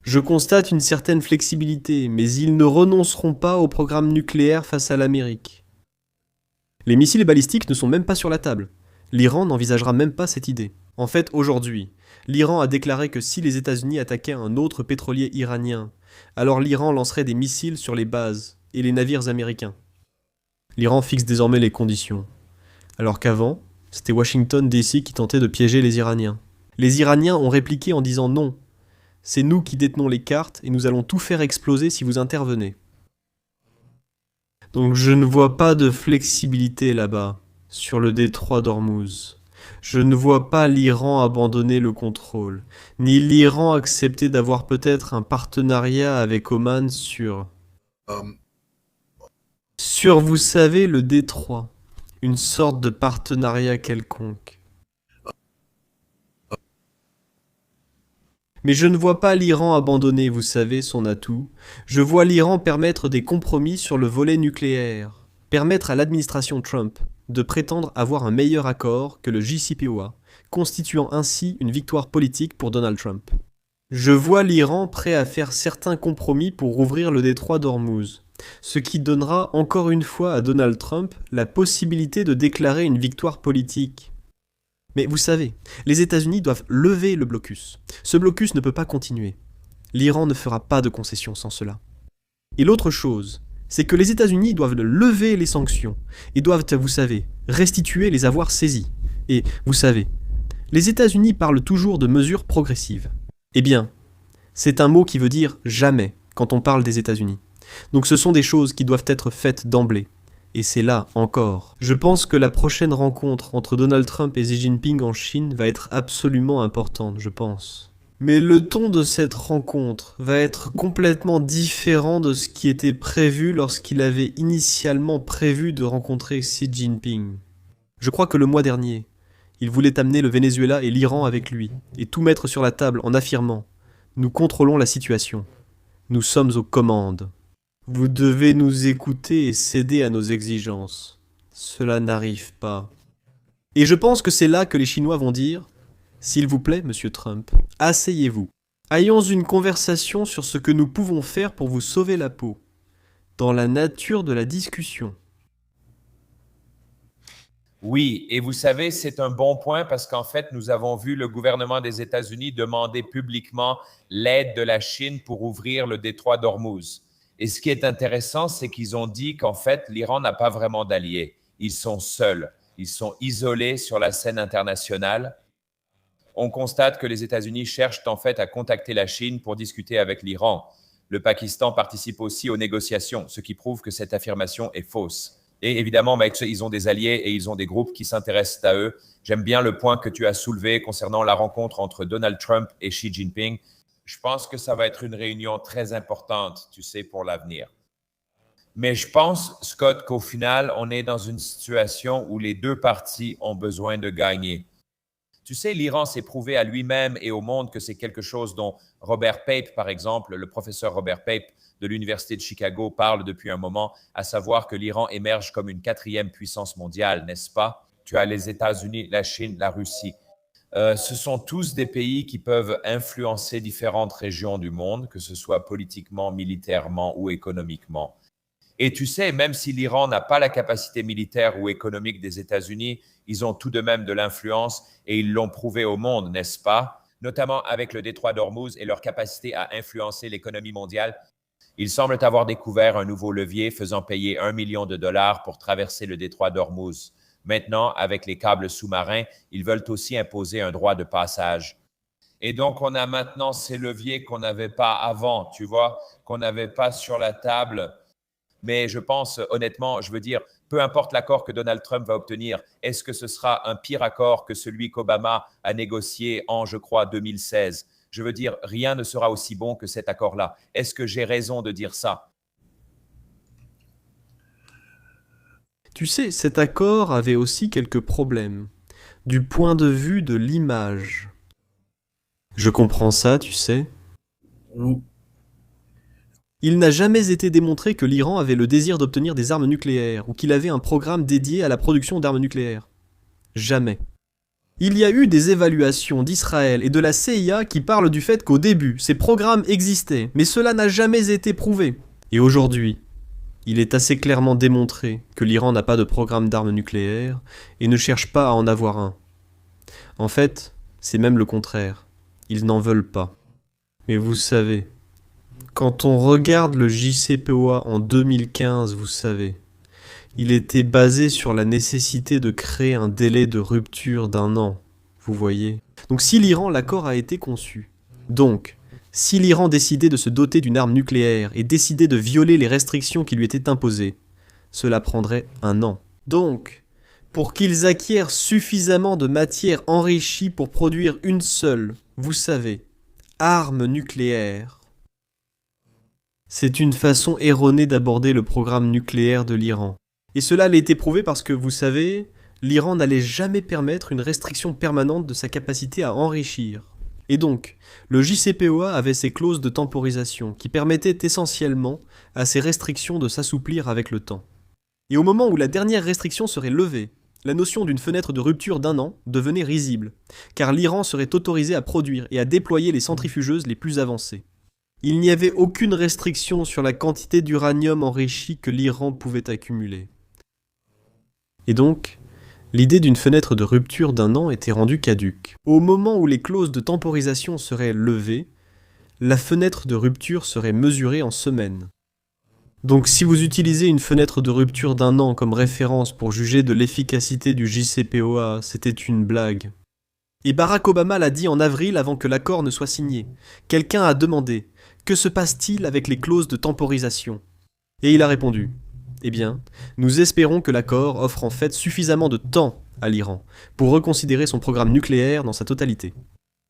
Je constate une certaine flexibilité, mais ils ne renonceront pas au programme nucléaire face à l'Amérique. Les missiles balistiques ne sont même pas sur la table. L'Iran n'envisagera même pas cette idée. En fait, aujourd'hui, l'Iran a déclaré que si les États-Unis attaquaient un autre pétrolier iranien, alors l'Iran lancerait des missiles sur les bases et les navires américains. L'Iran fixe désormais les conditions. Alors qu'avant, c'était Washington DC qui tentait de piéger les Iraniens. Les Iraniens ont répliqué en disant non. C'est nous qui détenons les cartes et nous allons tout faire exploser si vous intervenez. Donc je ne vois pas de flexibilité là-bas, sur le détroit d'Ormuz. Je ne vois pas l'Iran abandonner le contrôle, ni l'Iran accepter d'avoir peut-être un partenariat avec Oman sur, Um, vous savez, le détroit. Une sorte de partenariat quelconque. Mais je ne vois pas l'Iran abandonner, vous savez, son atout. Je vois l'Iran permettre des compromis sur le volet nucléaire. Permettre à l'administration Trump de prétendre avoir un meilleur accord que le JCPOA, constituant ainsi une victoire politique pour Donald Trump. Je vois l'Iran prêt à faire certains compromis pour rouvrir le détroit d'Ormuz, ce qui donnera encore une fois à Donald Trump la possibilité de déclarer une victoire politique. Mais vous savez, les États-Unis doivent lever le blocus. Ce blocus ne peut pas continuer. L'Iran ne fera pas de concessions sans cela. Et l'autre chose, c'est que les États-Unis doivent lever les sanctions et doivent, vous savez, restituer les avoirs saisis. Et vous savez, les États-Unis parlent toujours de mesures progressives. Eh bien, c'est un mot qui veut dire jamais quand on parle des États-Unis. Donc ce sont des choses qui doivent être faites d'emblée. Et c'est là encore. Je pense que la prochaine rencontre entre Donald Trump et Xi Jinping en Chine va être absolument importante, je pense. Mais le ton de cette rencontre va être complètement différent de ce qui était prévu lorsqu'il avait initialement prévu de rencontrer Xi Jinping. Je crois que le mois dernier, il voulait amener le Venezuela et l'Iran avec lui, et tout mettre sur la table en affirmant « Nous contrôlons la situation. Nous sommes aux commandes. Vous devez nous écouter et céder à nos exigences. Cela n'arrive pas. » Et je pense que c'est là que les Chinois vont dire « S'il vous plaît, monsieur Trump, asseyez-vous. Ayons une conversation sur ce que nous pouvons faire pour vous sauver la peau. Dans la nature de la discussion. » Oui, et vous savez, c'est un bon point parce qu'en fait, nous avons vu le gouvernement des États-Unis demander publiquement l'aide de la Chine pour ouvrir le détroit d'Ormuz. Et ce qui est intéressant, c'est qu'ils ont dit qu'en fait, l'Iran n'a pas vraiment d'alliés. Ils sont seuls, ils sont isolés sur la scène internationale. On constate que les États-Unis cherchent en fait à contacter la Chine pour discuter avec l'Iran. Le Pakistan participe aussi aux négociations, ce qui prouve que cette affirmation est fausse. Et évidemment, ils ont des alliés et ils ont des groupes qui s'intéressent à eux. J'aime bien le point que tu as soulevé concernant la rencontre entre Donald Trump et Xi Jinping. Je pense que ça va être une réunion très importante, tu sais, pour l'avenir. Mais je pense, Scott, qu'au final, on est dans une situation où les deux parties ont besoin de gagner. Tu sais, l'Iran s'est prouvé à lui-même et au monde que c'est quelque chose dont Robert Pape, par exemple, le professeur Robert Pape de l'Université de Chicago parle depuis un moment, à savoir que l'Iran émerge comme une quatrième puissance mondiale, n'est-ce pas? Tu as les États-Unis, la Chine, la Russie. Ce sont tous des pays qui peuvent influencer différentes régions du monde, que ce soit politiquement, militairement ou économiquement. Et tu sais, même si l'Iran n'a pas la capacité militaire ou économique des États-Unis, ils ont tout de même de l'influence et ils l'ont prouvé au monde, n'est-ce pas? Notamment avec le détroit d'Ormuz et leur capacité à influencer l'économie mondiale. Ils semblent avoir découvert un nouveau levier faisant payer $1 million pour traverser le détroit d'Ormuz. Maintenant, avec les câbles sous-marins, ils veulent aussi imposer un droit de passage. Et donc, on a maintenant ces leviers qu'on n'avait pas avant, tu vois, qu'on n'avait pas sur la table. Mais je pense, honnêtement, je veux dire, peu importe l'accord que Donald Trump va obtenir, est-ce que ce sera un pire accord que celui qu'Obama a négocié en, je crois, 2016? Je veux dire, rien ne sera aussi bon que cet accord-là. Est-ce que j'ai raison de dire ça? Tu sais, cet accord avait aussi quelques problèmes, du point de vue de l'image. Je comprends ça, tu sais. w- Il n'a jamais été démontré que l'Iran avait le désir d'obtenir des armes nucléaires ou qu'il avait un programme dédié à la production d'armes nucléaires. Jamais. Il y a eu des évaluations d'Israël et de la CIA qui parlent du fait qu'au début, ces programmes existaient, mais cela n'a jamais été prouvé. Et aujourd'hui, il est assez clairement démontré que l'Iran n'a pas de programme d'armes nucléaires et ne cherche pas à en avoir un. En fait, c'est même le contraire. Ils n'en veulent pas. Mais vous savez, quand on regarde le JCPOA en 2015, vous savez, il était basé sur la nécessité de créer un délai de rupture d'1 an, vous voyez. Donc si l'Iran, l'accord a été conçu. Donc, si l'Iran décidait de se doter d'une arme nucléaire et décidait de violer les restrictions qui lui étaient imposées, cela prendrait 1 an. Donc, pour qu'ils acquièrent suffisamment de matière enrichie pour produire une seule, vous savez, arme nucléaire, c'est une façon erronée d'aborder le programme nucléaire de l'Iran. Et cela a été prouvé parce que, vous savez, l'Iran n'allait jamais permettre une restriction permanente de sa capacité à enrichir. Et donc, le JCPOA avait ses clauses de temporisation qui permettaient essentiellement à ces restrictions de s'assouplir avec le temps. Et au moment où la dernière restriction serait levée, la notion d'une fenêtre de rupture d'1 an devenait risible, car l'Iran serait autorisé à produire et à déployer les centrifugeuses les plus avancées. Il n'y avait aucune restriction sur la quantité d'uranium enrichi que l'Iran pouvait accumuler. Et donc, l'idée d'une fenêtre de rupture d'1 an était rendue caduque. Au moment où les clauses de temporisation seraient levées, la fenêtre de rupture serait mesurée en semaines. Donc si vous utilisez une fenêtre de rupture d'1 an comme référence pour juger de l'efficacité du JCPOA, c'était une blague. Et Barack Obama l'a dit en avril avant que l'accord ne soit signé. Quelqu'un a demandé « Que se passe-t-il avec les clauses de temporisation ?» Et il a répondu « Eh bien, nous espérons que l'accord offre en fait suffisamment de temps à l'Iran pour reconsidérer son programme nucléaire dans sa totalité.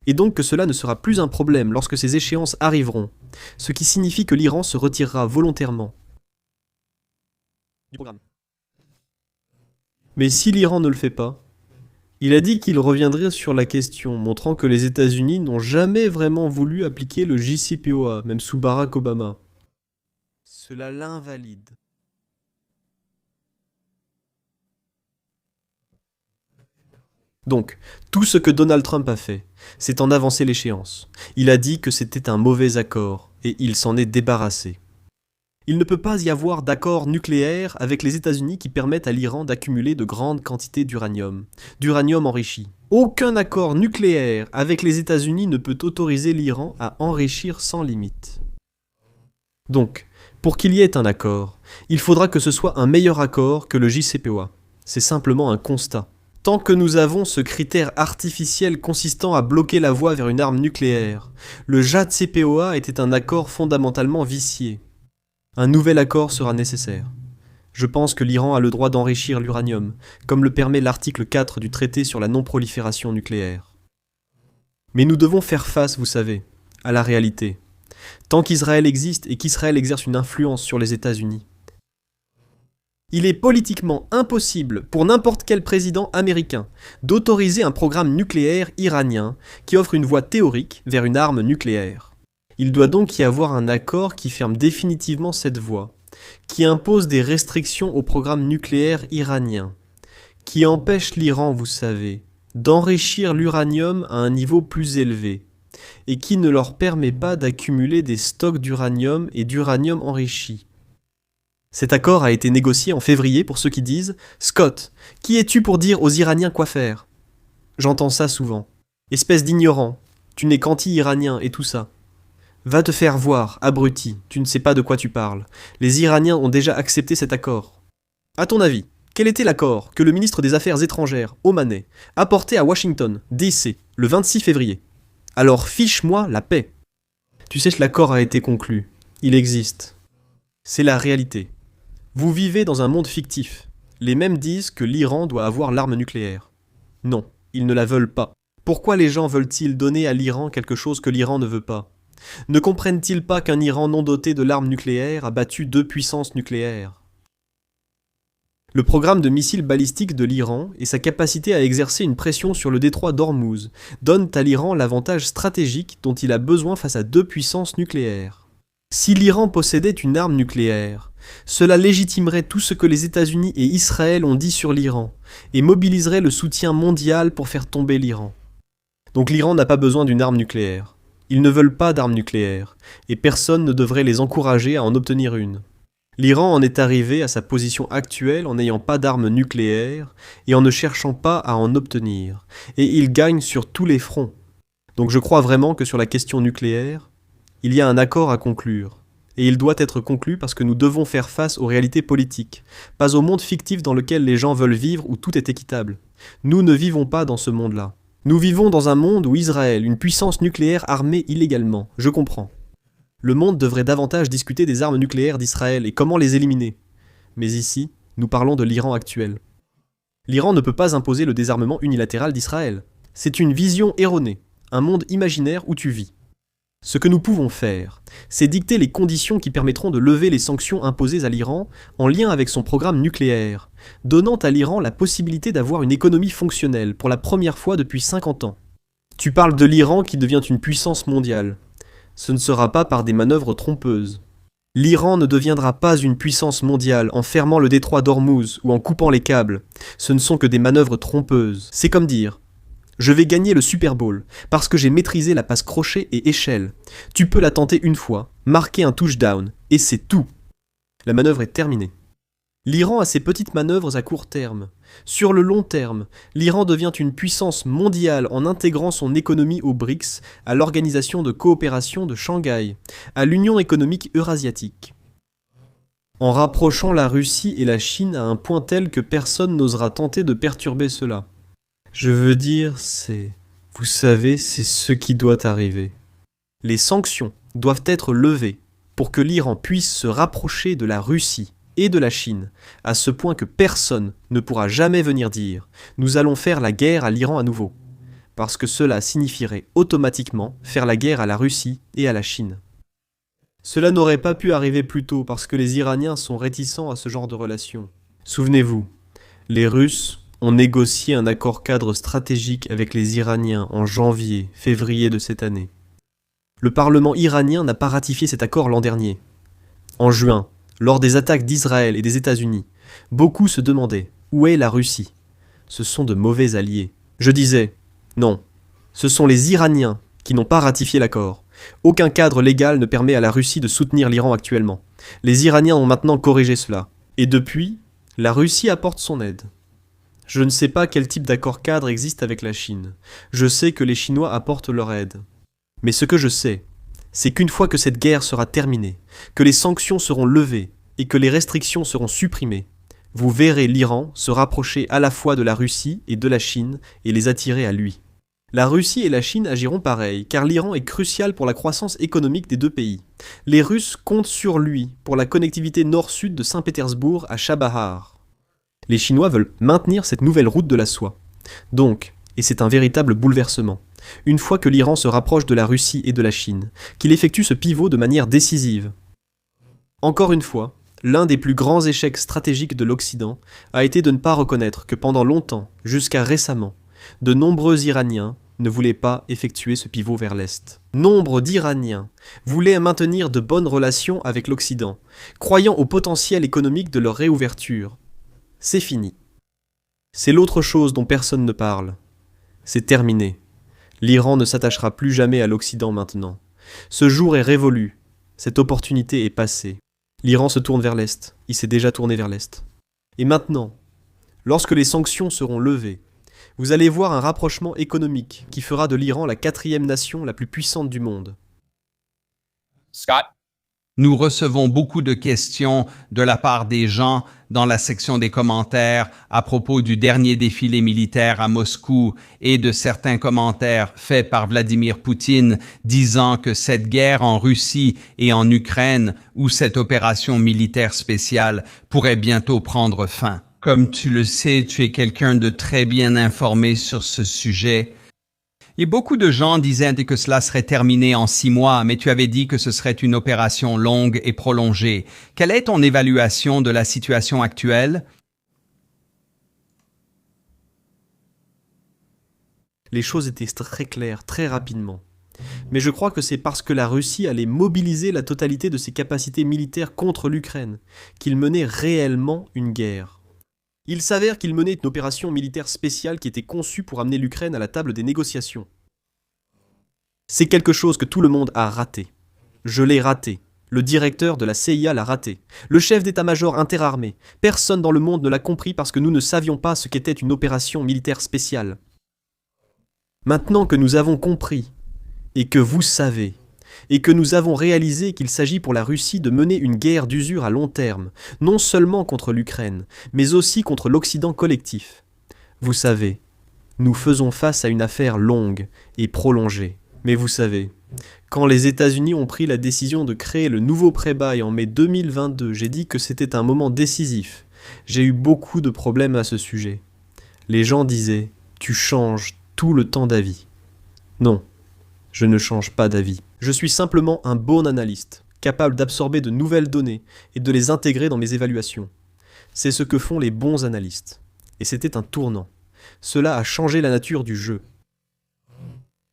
Et donc que cela ne sera plus un problème lorsque ces échéances arriveront, ce qui signifie que l'Iran se retirera volontairement du programme. Mais si l'Iran ne le fait pas, il a dit qu'il reviendrait sur la question, montrant que les États-Unis n'ont jamais vraiment voulu appliquer le JCPOA, même sous Barack Obama. Cela l'invalide. Donc, tout ce que Donald Trump a fait, c'est en avancer l'échéance. Il a dit que c'était un mauvais accord, et il s'en est débarrassé. Il ne peut pas y avoir d'accord nucléaire avec les États-Unis qui permettent à l'Iran d'accumuler de grandes quantités d'uranium enrichi. Aucun accord nucléaire avec les États-Unis ne peut autoriser l'Iran à enrichir sans limite. Donc, pour qu'il y ait un accord, il faudra que ce soit un meilleur accord que le JCPOA. C'est simplement un constat. Tant que nous avons ce critère artificiel consistant à bloquer la voie vers une arme nucléaire, le JCPOA était un accord fondamentalement vicié. Un nouvel accord sera nécessaire. Je pense que l'Iran a le droit d'enrichir l'uranium, comme le permet l'article 4 du traité sur la non-prolifération nucléaire. Mais nous devons faire face, vous savez, à la réalité. Tant qu'Israël existe et qu'Israël exerce une influence sur les États-Unis, il est politiquement impossible pour n'importe quel président américain d'autoriser un programme nucléaire iranien qui offre une voie théorique vers une arme nucléaire. Il doit donc y avoir un accord qui ferme définitivement cette voie, qui impose des restrictions au programme nucléaire iranien, qui empêche l'Iran, vous savez, d'enrichir l'uranium à un niveau plus élevé, et qui ne leur permet pas d'accumuler des stocks d'uranium et d'uranium enrichi. Cet accord a été négocié en février pour ceux qui disent « Scott, qui es-tu pour dire aux Iraniens quoi faire ?» J'entends ça souvent. « Espèce d'ignorant, tu n'es qu'anti-iranien et tout ça. » Va te faire voir, abruti, tu ne sais pas de quoi tu parles. Les Iraniens ont déjà accepté cet accord. À ton avis, quel était l'accord que le ministre des Affaires étrangères, Omané, a porté à Washington, D.C., le 26 février? Alors fiche-moi la paix. Tu sais que l'accord a été conclu. Il existe. C'est la réalité. Vous vivez dans un monde fictif. Les mêmes disent que l'Iran doit avoir l'arme nucléaire. Non, ils ne la veulent pas. Pourquoi les gens veulent-ils donner à l'Iran quelque chose que l'Iran ne veut pas? Ne comprennent-ils pas qu'un Iran non doté de l'arme nucléaire a battu 2 puissances nucléaires? Le programme de missiles balistiques de l'Iran et sa capacité à exercer une pression sur le détroit d'Ormuz donnent à l'Iran l'avantage stratégique dont il a besoin face à deux puissances nucléaires. Si l'Iran possédait une arme nucléaire, cela légitimerait tout ce que les États-Unis et Israël ont dit sur l'Iran et mobiliserait le soutien mondial pour faire tomber l'Iran. Donc l'Iran n'a pas besoin d'une arme nucléaire. Ils ne veulent pas d'armes nucléaires, et personne ne devrait les encourager à en obtenir une. L'Iran en est arrivé à sa position actuelle en n'ayant pas d'armes nucléaires et en ne cherchant pas à en obtenir, et il gagne sur tous les fronts. Donc je crois vraiment que sur la question nucléaire, il y a un accord à conclure, et il doit être conclu parce que nous devons faire face aux réalités politiques, pas au monde fictif dans lequel les gens veulent vivre où tout est équitable. Nous ne vivons pas dans ce monde-là. Nous vivons dans un monde où Israël, une puissance nucléaire armée illégalement, je comprends. Le monde devrait davantage discuter des armes nucléaires d'Israël et comment les éliminer. Mais ici, nous parlons de l'Iran actuel. L'Iran ne peut pas imposer le désarmement unilatéral d'Israël. C'est une vision erronée, un monde imaginaire où tu vis. Ce que nous pouvons faire, c'est dicter les conditions qui permettront de lever les sanctions imposées à l'Iran en lien avec son programme nucléaire, donnant à l'Iran la possibilité d'avoir une économie fonctionnelle pour la première fois depuis 50 ans. Tu parles de l'Iran qui devient une puissance mondiale. Ce ne sera pas par des manœuvres trompeuses. L'Iran ne deviendra pas une puissance mondiale en fermant le détroit d'Ormuz ou en coupant les câbles. Ce ne sont que des manœuvres trompeuses. C'est comme dire « Je vais gagner le Super Bowl parce que j'ai maîtrisé la passe crochet et échelle. Tu peux la tenter une fois, marquer un touchdown, et c'est tout. » La manœuvre est terminée. L'Iran a ses petites manœuvres à court terme. Sur le long terme, l'Iran devient une puissance mondiale en intégrant son économie aux BRICS, à l'Organisation de coopération de Shanghai, à l'Union économique eurasiatique. En rapprochant la Russie et la Chine à un point tel que personne n'osera tenter de perturber cela. Je veux dire, vous savez, c'est ce qui doit arriver. Les sanctions doivent être levées pour que l'Iran puisse se rapprocher de la Russie et de la Chine, à ce point que personne ne pourra jamais venir dire « nous allons faire la guerre à l'Iran à nouveau », parce que cela signifierait automatiquement faire la guerre à la Russie et à la Chine. Cela n'aurait pas pu arriver plus tôt parce que les Iraniens sont réticents à ce genre de relations. Souvenez-vous, les Russes ont négocié un accord-cadre stratégique avec les Iraniens en janvier, février de cette année. Le Parlement iranien n'a pas ratifié cet accord l'an dernier. En juin, lors des attaques d'Israël et des États-Unis, beaucoup se demandaient « Où est la Russie ?» Ce sont de mauvais alliés. Je disais « Non, ce sont les Iraniens qui n'ont pas ratifié l'accord. Aucun cadre légal ne permet à la Russie de soutenir l'Iran actuellement. Les Iraniens ont maintenant corrigé cela. Et depuis, la Russie apporte son aide. Je ne sais pas quel type d'accord-cadre existe avec la Chine. Je sais que les Chinois apportent leur aide. Mais ce que je sais, c'est qu'une fois que cette guerre sera terminée, que les sanctions seront levées et que les restrictions seront supprimées, vous verrez l'Iran se rapprocher à la fois de la Russie et de la Chine et les attirer à lui. La Russie et la Chine agiront pareil, car l'Iran est crucial pour la croissance économique des deux pays. Les Russes comptent sur lui pour la connectivité nord-sud de Saint-Pétersbourg à Chabahar. Les Chinois veulent maintenir cette nouvelle route de la soie. Donc, et c'est un véritable bouleversement, une fois que l'Iran se rapproche de la Russie et de la Chine, qu'il effectue ce pivot de manière décisive. Encore une fois, l'un des plus grands échecs stratégiques de l'Occident a été de ne pas reconnaître que pendant longtemps, jusqu'à récemment, de nombreux Iraniens ne voulaient pas effectuer ce pivot vers l'Est. Nombre d'Iraniens voulaient maintenir de bonnes relations avec l'Occident, croyant au potentiel économique de leur réouverture. C'est fini. C'est l'autre chose dont personne ne parle. C'est terminé. L'Iran ne s'attachera plus jamais à l'Occident maintenant. Ce jour est révolu. Cette opportunité est passée. L'Iran se tourne vers l'Est. Il s'est déjà tourné vers l'Est. Et maintenant, lorsque les sanctions seront levées, vous allez voir un rapprochement économique qui fera de l'Iran la 4e nation la plus puissante du monde. Scott? Nous recevons beaucoup de questions de la part des gens dans la section des commentaires à propos du dernier défilé militaire à Moscou et de certains commentaires faits par Vladimir Poutine disant que cette guerre en Russie et en Ukraine ou cette opération militaire spéciale pourrait bientôt prendre fin. Comme tu le sais, tu es quelqu'un de très bien informé sur ce sujet. Et beaucoup de gens disaient que cela serait terminé en 6 mois, mais tu avais dit que ce serait une opération longue et prolongée. Quelle est ton évaluation de la situation actuelle? Les choses étaient très claires, très rapidement. Mais je crois que c'est parce que la Russie allait mobiliser la totalité de ses capacités militaires contre l'Ukraine, qu'il menait réellement une guerre. Il s'avère qu'il menait une opération militaire spéciale qui était conçue pour amener l'Ukraine à la table des négociations. C'est quelque chose que tout le monde a raté. Je l'ai raté. Le directeur de la CIA l'a raté. Le chef d'état-major interarmé. Personne dans le monde ne l'a compris parce que nous ne savions pas ce qu'était une opération militaire spéciale. Maintenant que nous avons compris, et que vous savez, et que nous avons réalisé qu'il s'agit pour la Russie de mener une guerre d'usure à long terme, non seulement contre l'Ukraine, mais aussi contre l'Occident collectif. Vous savez, nous faisons face à une affaire longue et prolongée. Mais vous savez, quand les États-Unis ont pris la décision de créer le nouveau pré-bail en mai 2022, j'ai dit que c'était un moment décisif. J'ai eu beaucoup de problèmes à ce sujet. Les gens disaient « tu changes tout le temps d'avis ». Non, je ne change pas d'avis. Je suis simplement un bon analyste, capable d'absorber de nouvelles données et de les intégrer dans mes évaluations. C'est ce que font les bons analystes. Et c'était un tournant. Cela a changé la nature du jeu.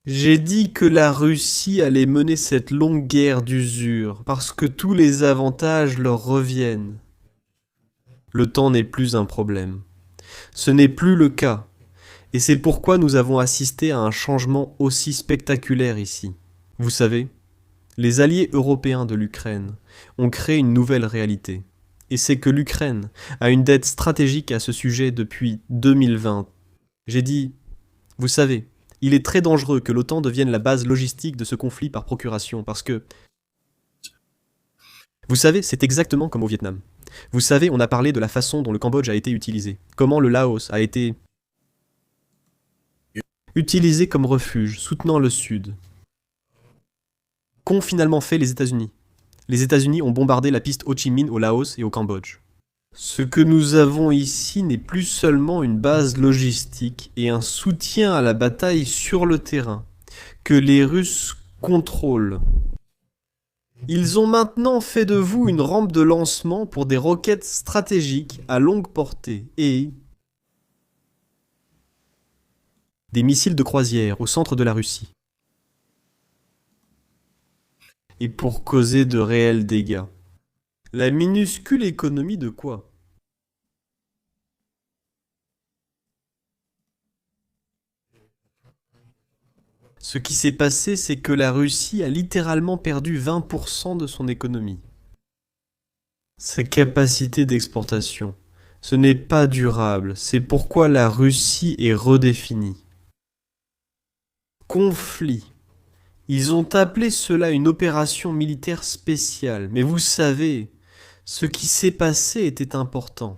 J'ai dit que la Russie allait mener cette longue guerre d'usure parce que tous les avantages leur reviennent. Le temps n'est plus un problème. Ce n'est plus le cas. Et c'est pourquoi nous avons assisté à un changement aussi spectaculaire ici. Vous savez, les alliés européens de l'Ukraine ont créé une nouvelle réalité. Et c'est que l'Ukraine a une dette stratégique à ce sujet depuis 2020. J'ai dit, vous savez, il est très dangereux que l'OTAN devienne la base logistique de ce conflit par procuration, parce que... Vous savez, c'est exactement comme au Vietnam. Vous savez, on a parlé de la façon dont le Cambodge a été utilisé, comment le Laos a été utilisé comme refuge, soutenant le Sud. Qu'ont finalement fait les États-Unis? Les États-Unis ont bombardé la piste Ho Chi Minh au Laos et au Cambodge. Ce que nous avons ici n'est plus seulement une base logistique et un soutien à la bataille sur le terrain, que les Russes contrôlent. Ils ont maintenant fait de vous une rampe de lancement pour des roquettes stratégiques à longue portée et des missiles de croisière au centre de la Russie. Et pour causer de réels dégâts. La minuscule économie de quoi? Ce qui s'est passé, c'est que la Russie a littéralement perdu 20% de son économie. Sa capacité d'exportation. Ce n'est pas durable, c'est pourquoi la Russie est redéfinie. Conflit. Ils ont appelé cela une opération militaire spéciale, mais vous savez, ce qui s'est passé était important.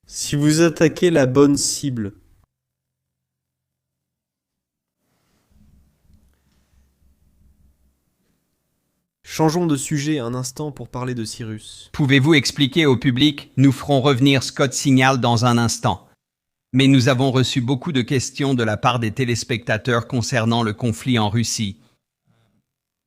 Si vous attaquez la bonne cible, changeons de sujet un instant pour parler de Cyrus. Pouvez-vous expliquer au public? Nous ferons revenir Scott Signal dans un instant. Mais nous avons reçu beaucoup de questions de la part des téléspectateurs concernant le conflit en Russie.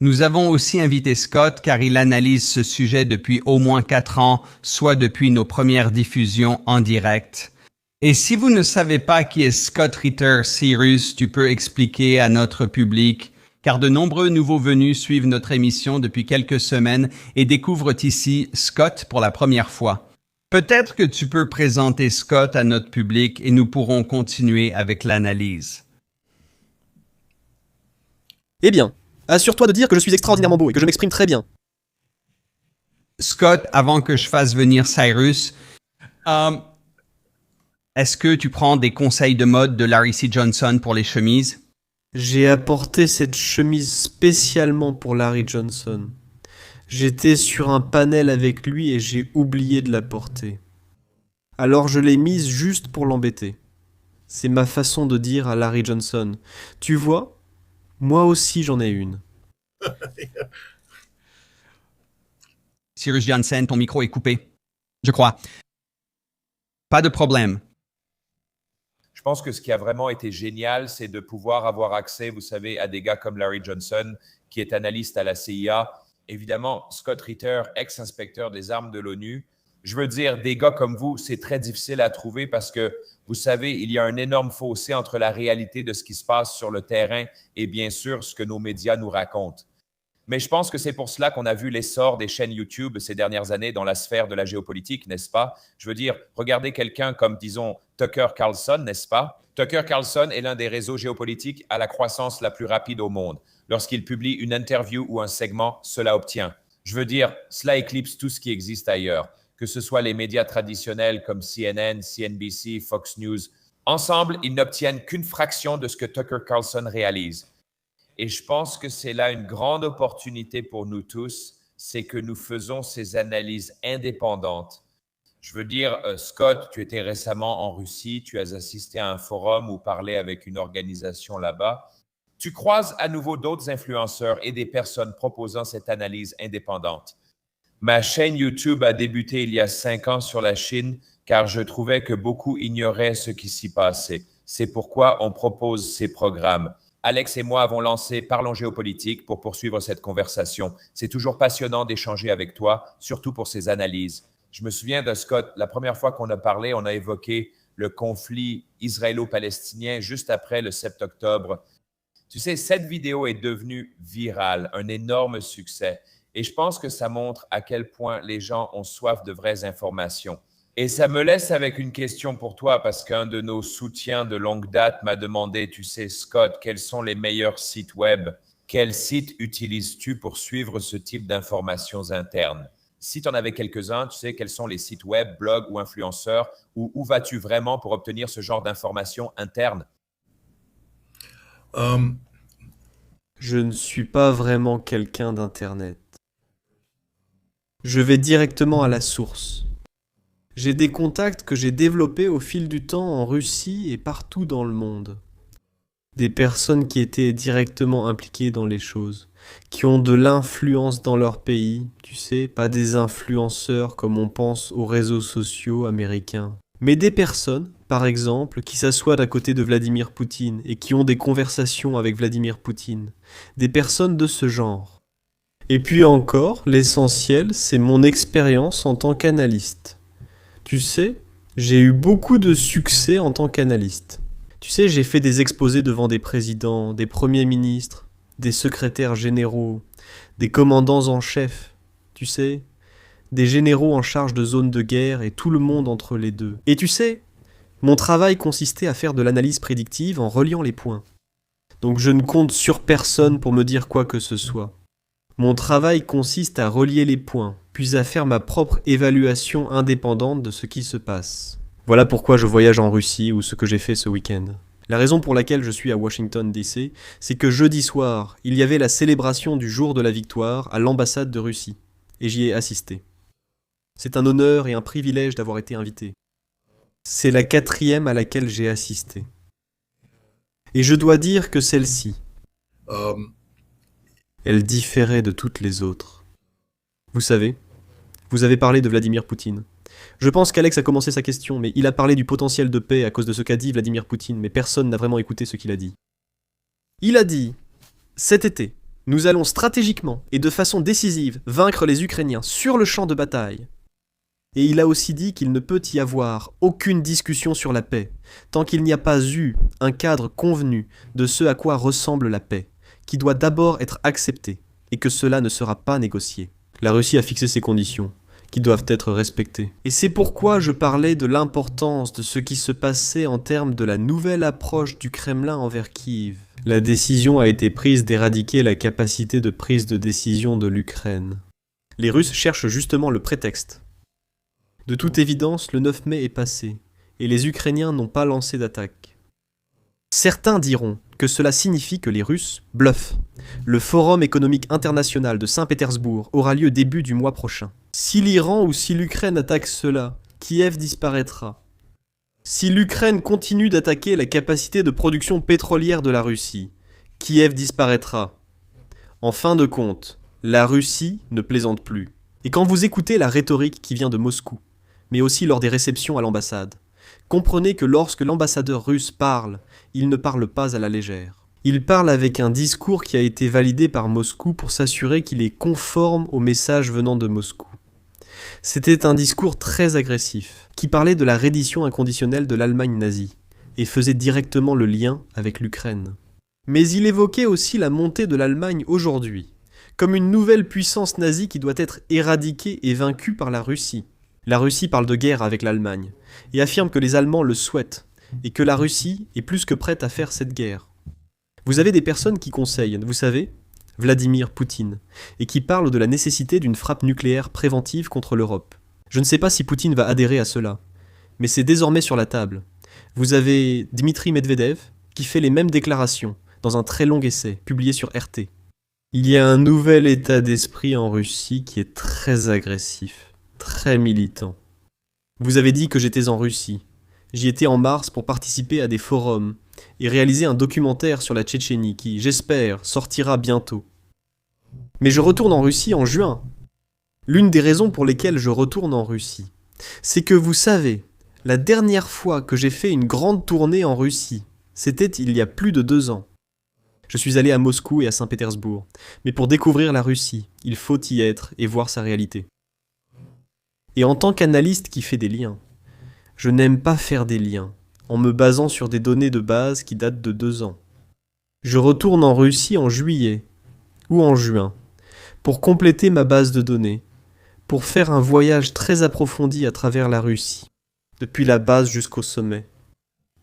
Nous avons aussi invité Scott car il analyse ce sujet depuis au moins 4 ans, soit depuis nos premières diffusions en direct. Et si vous ne savez pas qui est Scott Ritter Cyrus, tu peux expliquer à notre public, car de nombreux nouveaux venus suivent notre émission depuis quelques semaines et découvrent ici Scott pour la première fois. Peut-être que tu peux présenter Scott à notre public et nous pourrons continuer avec l'analyse. Eh bien, assure-toi de dire que je suis extraordinairement beau et que je m'exprime très bien. Scott, avant que je fasse venir Cyrus, est-ce que tu prends des conseils de mode de Larry C. Johnson pour les chemises? J'ai apporté cette chemise spécialement pour Larry Johnson. J'étais sur un panel avec lui et j'ai oublié de la porter. Alors je l'ai mise juste pour l'embêter. C'est ma façon de dire à Larry Johnson, tu vois, moi aussi j'en ai une. Cyrus Janssen, ton micro est coupé. Je crois. Pas de problème. Je pense que ce qui a vraiment été génial, c'est de pouvoir avoir accès, vous savez, à des gars comme Larry Johnson, qui est analyste à la CIA. Évidemment, Scott Ritter, ex-inspecteur des armes de l'ONU, Je veux dire, des gars comme vous, c'est très difficile à trouver parce que, vous savez, il y a un énorme fossé entre la réalité de ce qui se passe sur le terrain et bien sûr ce que nos médias nous racontent. Mais je pense que c'est pour cela qu'on a vu l'essor des chaînes YouTube ces dernières années dans la sphère de la géopolitique, n'est-ce pas? Je veux dire, regardez quelqu'un comme, disons, Tucker Carlson, n'est-ce pas? Tucker Carlson est l'un des réseaux géopolitiques à la croissance la plus rapide au monde. Lorsqu'il publie une interview ou un segment, cela obtient. Je veux dire, cela éclipse tout ce qui existe ailleurs, que ce soit les médias traditionnels comme CNN, CNBC, Fox News. Ensemble, ils n'obtiennent qu'une fraction de ce que Tucker Carlson réalise. Et je pense que c'est là une grande opportunité pour nous tous, c'est que nous faisons ces analyses indépendantes. Je veux dire, Scott, tu étais récemment en Russie, tu as assisté à un forum ou parlé avec une organisation là-bas. Tu croises à nouveau d'autres influenceurs et des personnes proposant cette analyse indépendante. Ma chaîne YouTube a débuté il y a 5 ans sur la Chine car je trouvais que beaucoup ignoraient ce qui s'y passait. C'est pourquoi on propose ces programmes. Alex et moi avons lancé Parlons géopolitique pour poursuivre cette conversation. C'est toujours passionnant d'échanger avec toi, surtout pour ces analyses. Je me souviens de Scott, la première fois qu'on a parlé, on a évoqué le conflit israélo-palestinien juste après le 7 octobre. Tu sais, cette vidéo est devenue virale, un énorme succès. Et je pense que ça montre à quel point les gens ont soif de vraies informations. Et ça me laisse avec une question pour toi, parce qu'un de nos soutiens de longue date m'a demandé, tu sais, Scott, quels sont les meilleurs sites web? Quels sites utilises-tu pour suivre ce type d'informations internes? Si tu en avais quelques-uns, tu sais, quels sont les sites web, blogs ou influenceurs, ou où vas-tu vraiment pour obtenir ce genre d'informations internes? Je ne suis pas vraiment quelqu'un d'Internet. Je vais directement à la source. J'ai des contacts que j'ai développés au fil du temps en Russie et partout dans le monde. Des personnes qui étaient directement impliquées dans les choses, qui ont de l'influence dans leur pays, tu sais, pas des influenceurs comme on pense aux réseaux sociaux américains, mais des personnes, par exemple, qui s'assoient à côté de Vladimir Poutine et qui ont des conversations avec Vladimir Poutine, des personnes de ce genre. Et puis encore, l'essentiel, c'est mon expérience en tant qu'analyste. Tu sais, j'ai eu beaucoup de succès en tant qu'analyste. Tu sais, j'ai fait des exposés devant des présidents, des premiers ministres, des secrétaires généraux, des commandants en chef, tu sais, des généraux en charge de zones de guerre et tout le monde entre les deux. Et tu sais, mon travail consistait à faire de l'analyse prédictive en reliant les points. Donc je ne compte sur personne pour me dire quoi que ce soit. Mon travail consiste à relier les points, puis à faire ma propre évaluation indépendante de ce qui se passe. Voilà pourquoi je voyage en Russie ou ce que j'ai fait ce week-end. La raison pour laquelle je suis à Washington DC, c'est que jeudi soir, il y avait la célébration du jour de la victoire à l'ambassade de Russie, et j'y ai assisté. C'est un honneur et un privilège d'avoir été invité. C'est la 4e à laquelle j'ai assisté. Et je dois dire que celle-ci, elle différait de toutes les autres. Vous savez, vous avez parlé de Vladimir Poutine. Je pense qu'Alex a commencé sa question, mais il a parlé du potentiel de paix à cause de ce qu'a dit Vladimir Poutine, mais personne n'a vraiment écouté ce qu'il a dit. Il a dit « Cet été, nous allons stratégiquement et de façon décisive vaincre les Ukrainiens sur le champ de bataille. » Et il a aussi dit qu'il ne peut y avoir aucune discussion sur la paix, tant qu'il n'y a pas eu un cadre convenu de ce à quoi ressemble la paix, qui doit d'abord être accepté, et que cela ne sera pas négocié. La Russie a fixé ses conditions, qui doivent être respectées. Et c'est pourquoi je parlais de l'importance de ce qui se passait en termes de la nouvelle approche du Kremlin envers Kiev. La décision a été prise d'éradiquer la capacité de prise de décision de l'Ukraine. Les Russes cherchent justement le prétexte. De toute évidence, le 9 mai est passé, et les Ukrainiens n'ont pas lancé d'attaque. Certains diront que cela signifie que les Russes bluffent. Le Forum économique international de Saint-Pétersbourg aura lieu début du mois prochain. Si l'Iran ou si l'Ukraine attaque cela, Kiev disparaîtra. Si l'Ukraine continue d'attaquer la capacité de production pétrolière de la Russie, Kiev disparaîtra. En fin de compte, la Russie ne plaisante plus. Et quand vous écoutez la rhétorique qui vient de Moscou, mais aussi lors des réceptions à l'ambassade, comprenez que lorsque l'ambassadeur russe parle, il ne parle pas à la légère. Il parle avec un discours qui a été validé par Moscou pour s'assurer qu'il est conforme au message venant de Moscou. C'était un discours très agressif, qui parlait de la reddition inconditionnelle de l'Allemagne nazie, et faisait directement le lien avec l'Ukraine. Mais il évoquait aussi la montée de l'Allemagne aujourd'hui, comme une nouvelle puissance nazie qui doit être éradiquée et vaincue par la Russie. La Russie parle de guerre avec l'Allemagne, et affirme que les Allemands le souhaitent, et que la Russie est plus que prête à faire cette guerre. Vous avez des personnes qui conseillent, vous savez, Vladimir Poutine, et qui parlent de la nécessité d'une frappe nucléaire préventive contre l'Europe. Je ne sais pas si Poutine va adhérer à cela, mais c'est désormais sur la table. Vous avez Dmitri Medvedev, qui fait les mêmes déclarations, dans un très long essai, publié sur RT. Il y a un nouvel état d'esprit en Russie qui est très agressif, très militant. Vous avez dit que j'étais en Russie. J'y étais en mars pour participer à des forums et réaliser un documentaire sur la Tchétchénie qui, j'espère, sortira bientôt. Mais je retourne en Russie en juin. L'une des raisons pour lesquelles je retourne en Russie, c'est que vous savez, la dernière fois que j'ai fait une grande tournée en Russie, c'était il y a plus de 2 ans. Je suis allé à Moscou et à Saint-Pétersbourg, mais pour découvrir la Russie, il faut y être et voir sa réalité. Et en tant qu'analyste qui fait des liens, je n'aime pas faire des liens, en me basant sur des données de base qui datent de 2 ans. Je retourne en Russie en juillet, ou en juin, pour compléter ma base de données, pour faire un voyage très approfondi à travers la Russie, depuis la base jusqu'au sommet.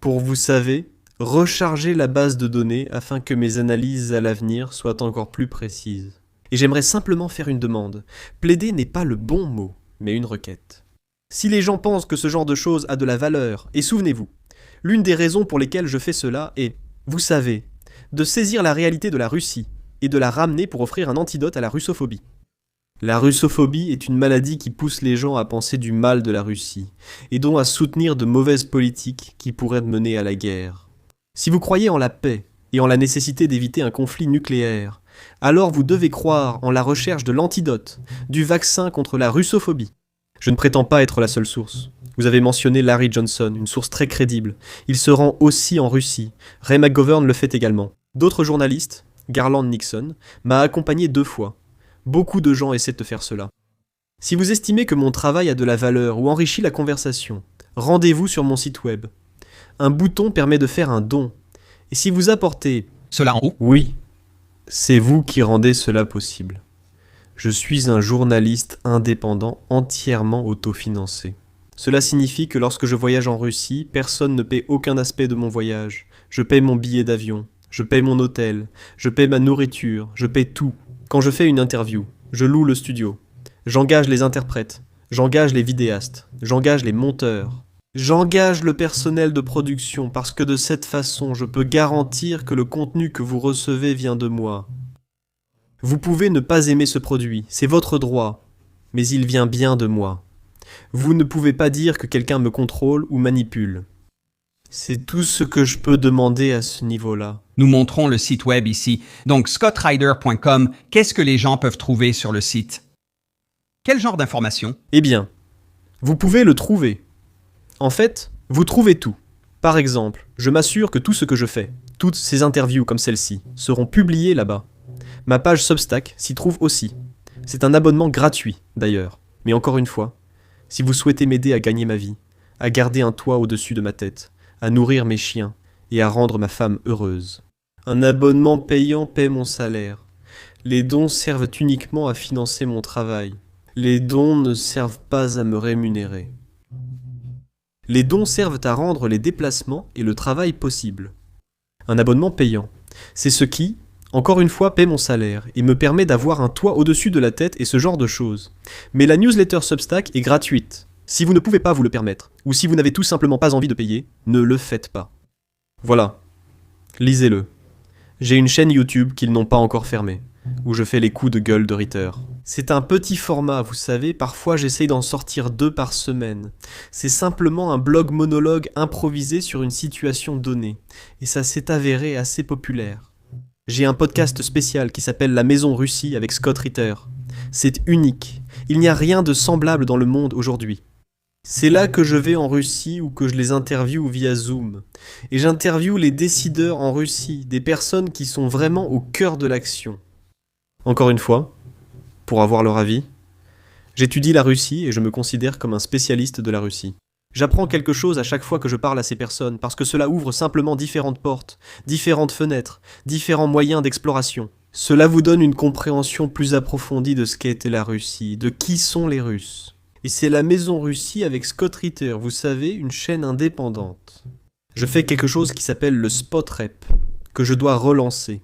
Pour, vous savez, recharger la base de données afin que mes analyses à l'avenir soient encore plus précises. Et j'aimerais simplement faire une demande. Plaider n'est pas le bon mot, mais une requête. Si les gens pensent que ce genre de choses a de la valeur, et souvenez-vous, l'une des raisons pour lesquelles je fais cela est, vous savez, de saisir la réalité de la Russie et de la ramener pour offrir un antidote à la russophobie. La russophobie est une maladie qui pousse les gens à penser du mal de la Russie, et donc à soutenir de mauvaises politiques qui pourraient mener à la guerre. Si vous croyez en la paix et en la nécessité d'éviter un conflit nucléaire, alors vous devez croire en la recherche de l'antidote, du vaccin contre la russophobie. Je ne prétends pas être la seule source. Vous avez mentionné Larry Johnson, une source très crédible. Il se rend aussi en Russie. Ray McGovern le fait également. D'autres journalistes, Garland Nixon, m'a accompagné 2 fois. Beaucoup de gens essaient de faire cela. Si vous estimez que mon travail a de la valeur ou enrichit la conversation, rendez-vous sur mon site web. Un bouton permet de faire un don. Et si vous apportez... Cela en haut? Oui, c'est vous qui rendez cela possible. Je suis un journaliste indépendant entièrement autofinancé. Cela signifie que lorsque je voyage en Russie, personne ne paie aucun aspect de mon voyage. Je paie mon billet d'avion, je paie mon hôtel, je paie ma nourriture, je paie tout. Quand je fais une interview, je loue le studio. J'engage les interprètes, j'engage les vidéastes, j'engage les monteurs. J'engage le personnel de production parce que de cette façon, je peux garantir que le contenu que vous recevez vient de moi. Vous pouvez ne pas aimer ce produit, c'est votre droit, mais il vient bien de moi. Vous ne pouvez pas dire que quelqu'un me contrôle ou manipule. C'est tout ce que je peux demander à ce niveau-là. Nous montrons le site web ici. Donc, scottrider.com, qu'est-ce que les gens peuvent trouver sur le site? Quel genre d'informations? Eh bien, vous pouvez le trouver. En fait, vous trouvez tout. Par exemple, je m'assure que tout ce que je fais, toutes ces interviews comme celle-ci, seront publiées là-bas. Ma page Substack s'y trouve aussi. C'est un abonnement gratuit, d'ailleurs. Mais encore une fois, si vous souhaitez m'aider à gagner ma vie, à garder un toit au-dessus de ma tête, à nourrir mes chiens et à rendre ma femme heureuse. Un abonnement payant paie mon salaire. Les dons servent uniquement à financer mon travail. Les dons ne servent pas à me rémunérer. Les dons servent à rendre les déplacements et le travail possibles. Un abonnement payant, c'est ce qui, encore une fois, paie mon salaire et me permet d'avoir un toit au-dessus de la tête et ce genre de choses. Mais la newsletter Substack est gratuite. Si vous ne pouvez pas vous le permettre, ou si vous n'avez tout simplement pas envie de payer, ne le faites pas. Voilà. Lisez-le. J'ai une chaîne YouTube qu'ils n'ont pas encore fermée, où je fais les coups de gueule de Ritter. C'est un petit format, vous savez, parfois j'essaye d'en sortir 2 par semaine. C'est simplement un blog monologue improvisé sur une situation donnée, et ça s'est avéré assez populaire. J'ai un podcast spécial qui s'appelle La Maison Russie avec Scott Ritter. C'est unique, il n'y a rien de semblable dans le monde aujourd'hui. C'est là que je vais en Russie ou que je les interviewe via Zoom. Et j'interviewe les décideurs en Russie, des personnes qui sont vraiment au cœur de l'action. Encore une fois, pour avoir leur avis, J'étudie la Russie et je me considère comme un spécialiste de la Russie. J'apprends quelque chose à chaque fois que je parle à ces personnes parce que cela ouvre simplement différentes portes, différentes fenêtres, différents moyens d'exploration. Cela vous donne une compréhension plus approfondie de ce qu'était la Russie, de qui sont les Russes. Et c'est la Maison Russie avec Scott Ritter, vous savez, une chaîne indépendante. Je fais quelque chose qui s'appelle le Spot Rep, que je dois relancer.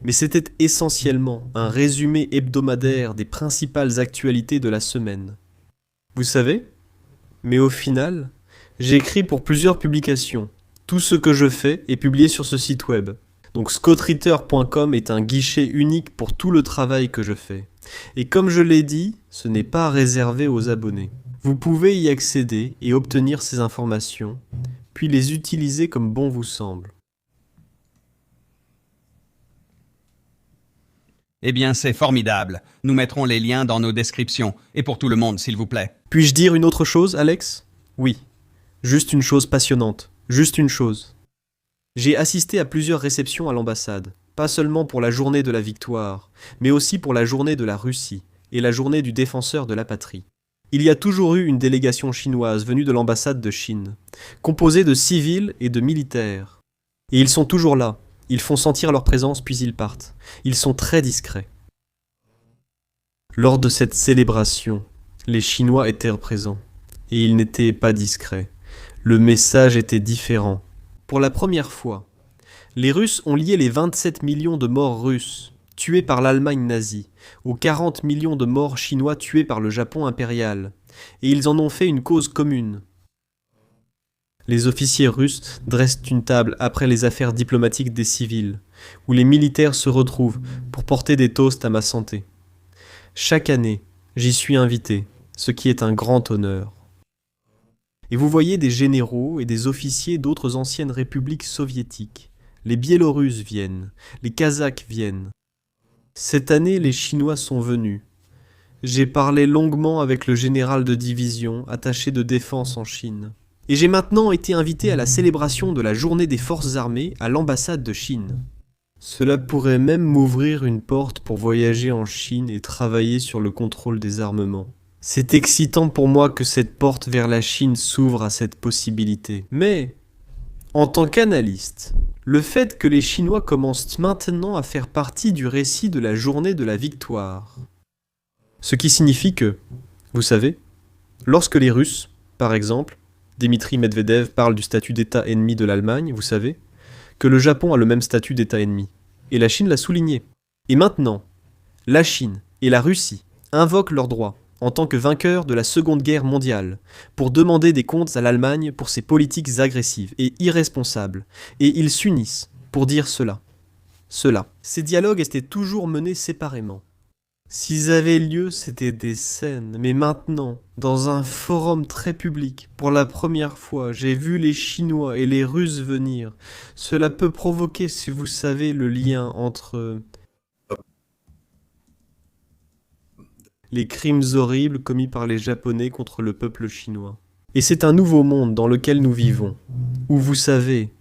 Mais c'était essentiellement un résumé hebdomadaire des principales actualités de la semaine. Vous savez ? Mais au final, j'écris pour plusieurs publications. Tout ce que je fais est publié sur ce site web. Donc scottritter.com est un guichet unique pour tout le travail que je fais. Et comme je l'ai dit, ce n'est pas réservé aux abonnés. Vous pouvez y accéder et obtenir ces informations, puis les utiliser comme bon vous semble. Eh bien, c'est formidable. Nous mettrons les liens dans nos descriptions. Et pour tout le monde, s'il vous plaît. Puis-je dire une autre chose, Alex ? Oui. Juste une chose passionnante. Juste une chose. J'ai assisté à plusieurs réceptions à l'ambassade. Pas seulement pour la journée de la victoire, mais aussi pour la journée de la Russie et la journée du défenseur de la patrie. Il y a toujours eu une délégation chinoise venue de l'ambassade de Chine, composée de civils et de militaires. Et ils sont toujours là. Ils font sentir leur présence puis ils partent. Ils sont très discrets. Lors de cette célébration, les Chinois étaient présents. Et ils n'étaient pas discrets. Le message était différent. Pour la première fois, les Russes ont lié les 27 millions de morts russes, tués par l'Allemagne nazie, aux 40 millions de morts chinois tués par le Japon impérial. Et ils en ont fait une cause commune. Les officiers russes dressent une table après les affaires diplomatiques des civils, où les militaires se retrouvent pour porter des toasts à ma santé. Chaque année, j'y suis invité, ce qui est un grand honneur. Et vous voyez des généraux et des officiers d'autres anciennes républiques soviétiques. Les Biélorusses viennent, les Kazakhs viennent. Cette année, les Chinois sont venus. J'ai parlé longuement avec le général de division attaché de défense en Chine. Et j'ai maintenant été invité à la célébration de la journée des forces armées à l'ambassade de Chine. Cela pourrait même m'ouvrir une porte pour voyager en Chine et travailler sur le contrôle des armements. C'est excitant pour moi que cette porte vers la Chine s'ouvre à cette possibilité. Mais, en tant qu'analyste, le fait que les Chinois commencent maintenant à faire partie du récit de la journée de la victoire. Ce qui signifie que, vous savez, lorsque les Russes, par exemple, Dmitri Medvedev parle du statut d'État ennemi de l'Allemagne, vous savez, que le Japon a le même statut d'État ennemi. Et la Chine l'a souligné. Et maintenant, la Chine et la Russie invoquent leurs droits en tant que vainqueurs de la Seconde Guerre mondiale pour demander des comptes à l'Allemagne pour ses politiques agressives et irresponsables. Et ils s'unissent pour dire cela. Ces dialogues étaient toujours menés séparément. S'ils avaient lieu, c'était des scènes, mais maintenant, dans un forum très public, pour la première fois, j'ai vu les Chinois et les Russes venir. Cela peut provoquer, si vous savez, le lien entre les crimes horribles commis par les Japonais contre le peuple chinois. Et c'est un nouveau monde dans lequel nous vivons, où vous savez,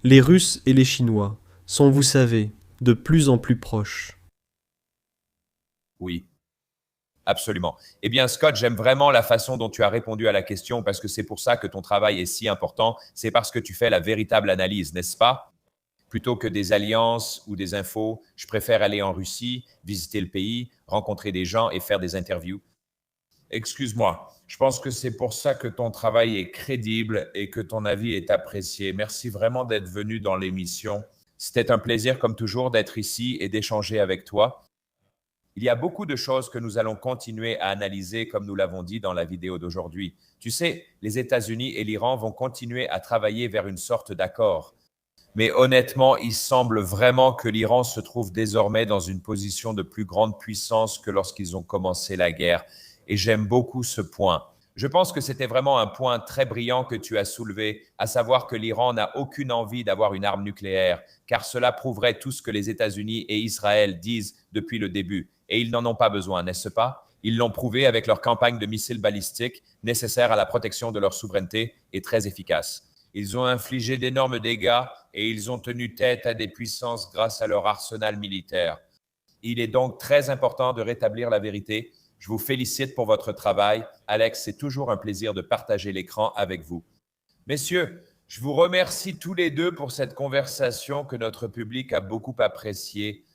les Russes et les Chinois sont, vous savez, de plus en plus proches. Oui, absolument. Eh bien, Scott, j'aime vraiment la façon dont tu as répondu à la question parce que c'est pour ça que ton travail est si important. C'est parce que tu fais la véritable analyse, n'est-ce pas? Plutôt que des alliances ou des infos, je préfère aller en Russie, visiter le pays, rencontrer des gens et faire des interviews. Excuse-moi, je pense que c'est pour ça que ton travail est crédible et que ton avis est apprécié. Merci vraiment d'être venu dans l'émission. C'était un plaisir, comme toujours, d'être ici et d'échanger avec toi. Il y a beaucoup de choses que nous allons continuer à analyser, comme nous l'avons dit dans la vidéo d'aujourd'hui. Tu sais, les États-Unis et l'Iran vont continuer à travailler vers une sorte d'accord. Mais honnêtement, il semble vraiment que l'Iran se trouve désormais dans une position de plus grande puissance que lorsqu'ils ont commencé la guerre. Et j'aime beaucoup ce point. Je pense que c'était vraiment un point très brillant que tu as soulevé, à savoir que l'Iran n'a aucune envie d'avoir une arme nucléaire, car cela prouverait tout ce que les États-Unis et Israël disent depuis le début. Et ils n'en ont pas besoin, n'est-ce pas? Ils l'ont prouvé avec leur campagne de missiles balistiques nécessaire à la protection de leur souveraineté et très efficace. Ils ont infligé d'énormes dégâts et ils ont tenu tête à des puissances grâce à leur arsenal militaire. Il est donc très important de rétablir la vérité. Je vous félicite pour votre travail. Alex, c'est toujours un plaisir de partager l'écran avec vous. Messieurs, je vous remercie tous les deux pour cette conversation que notre public a beaucoup appréciée.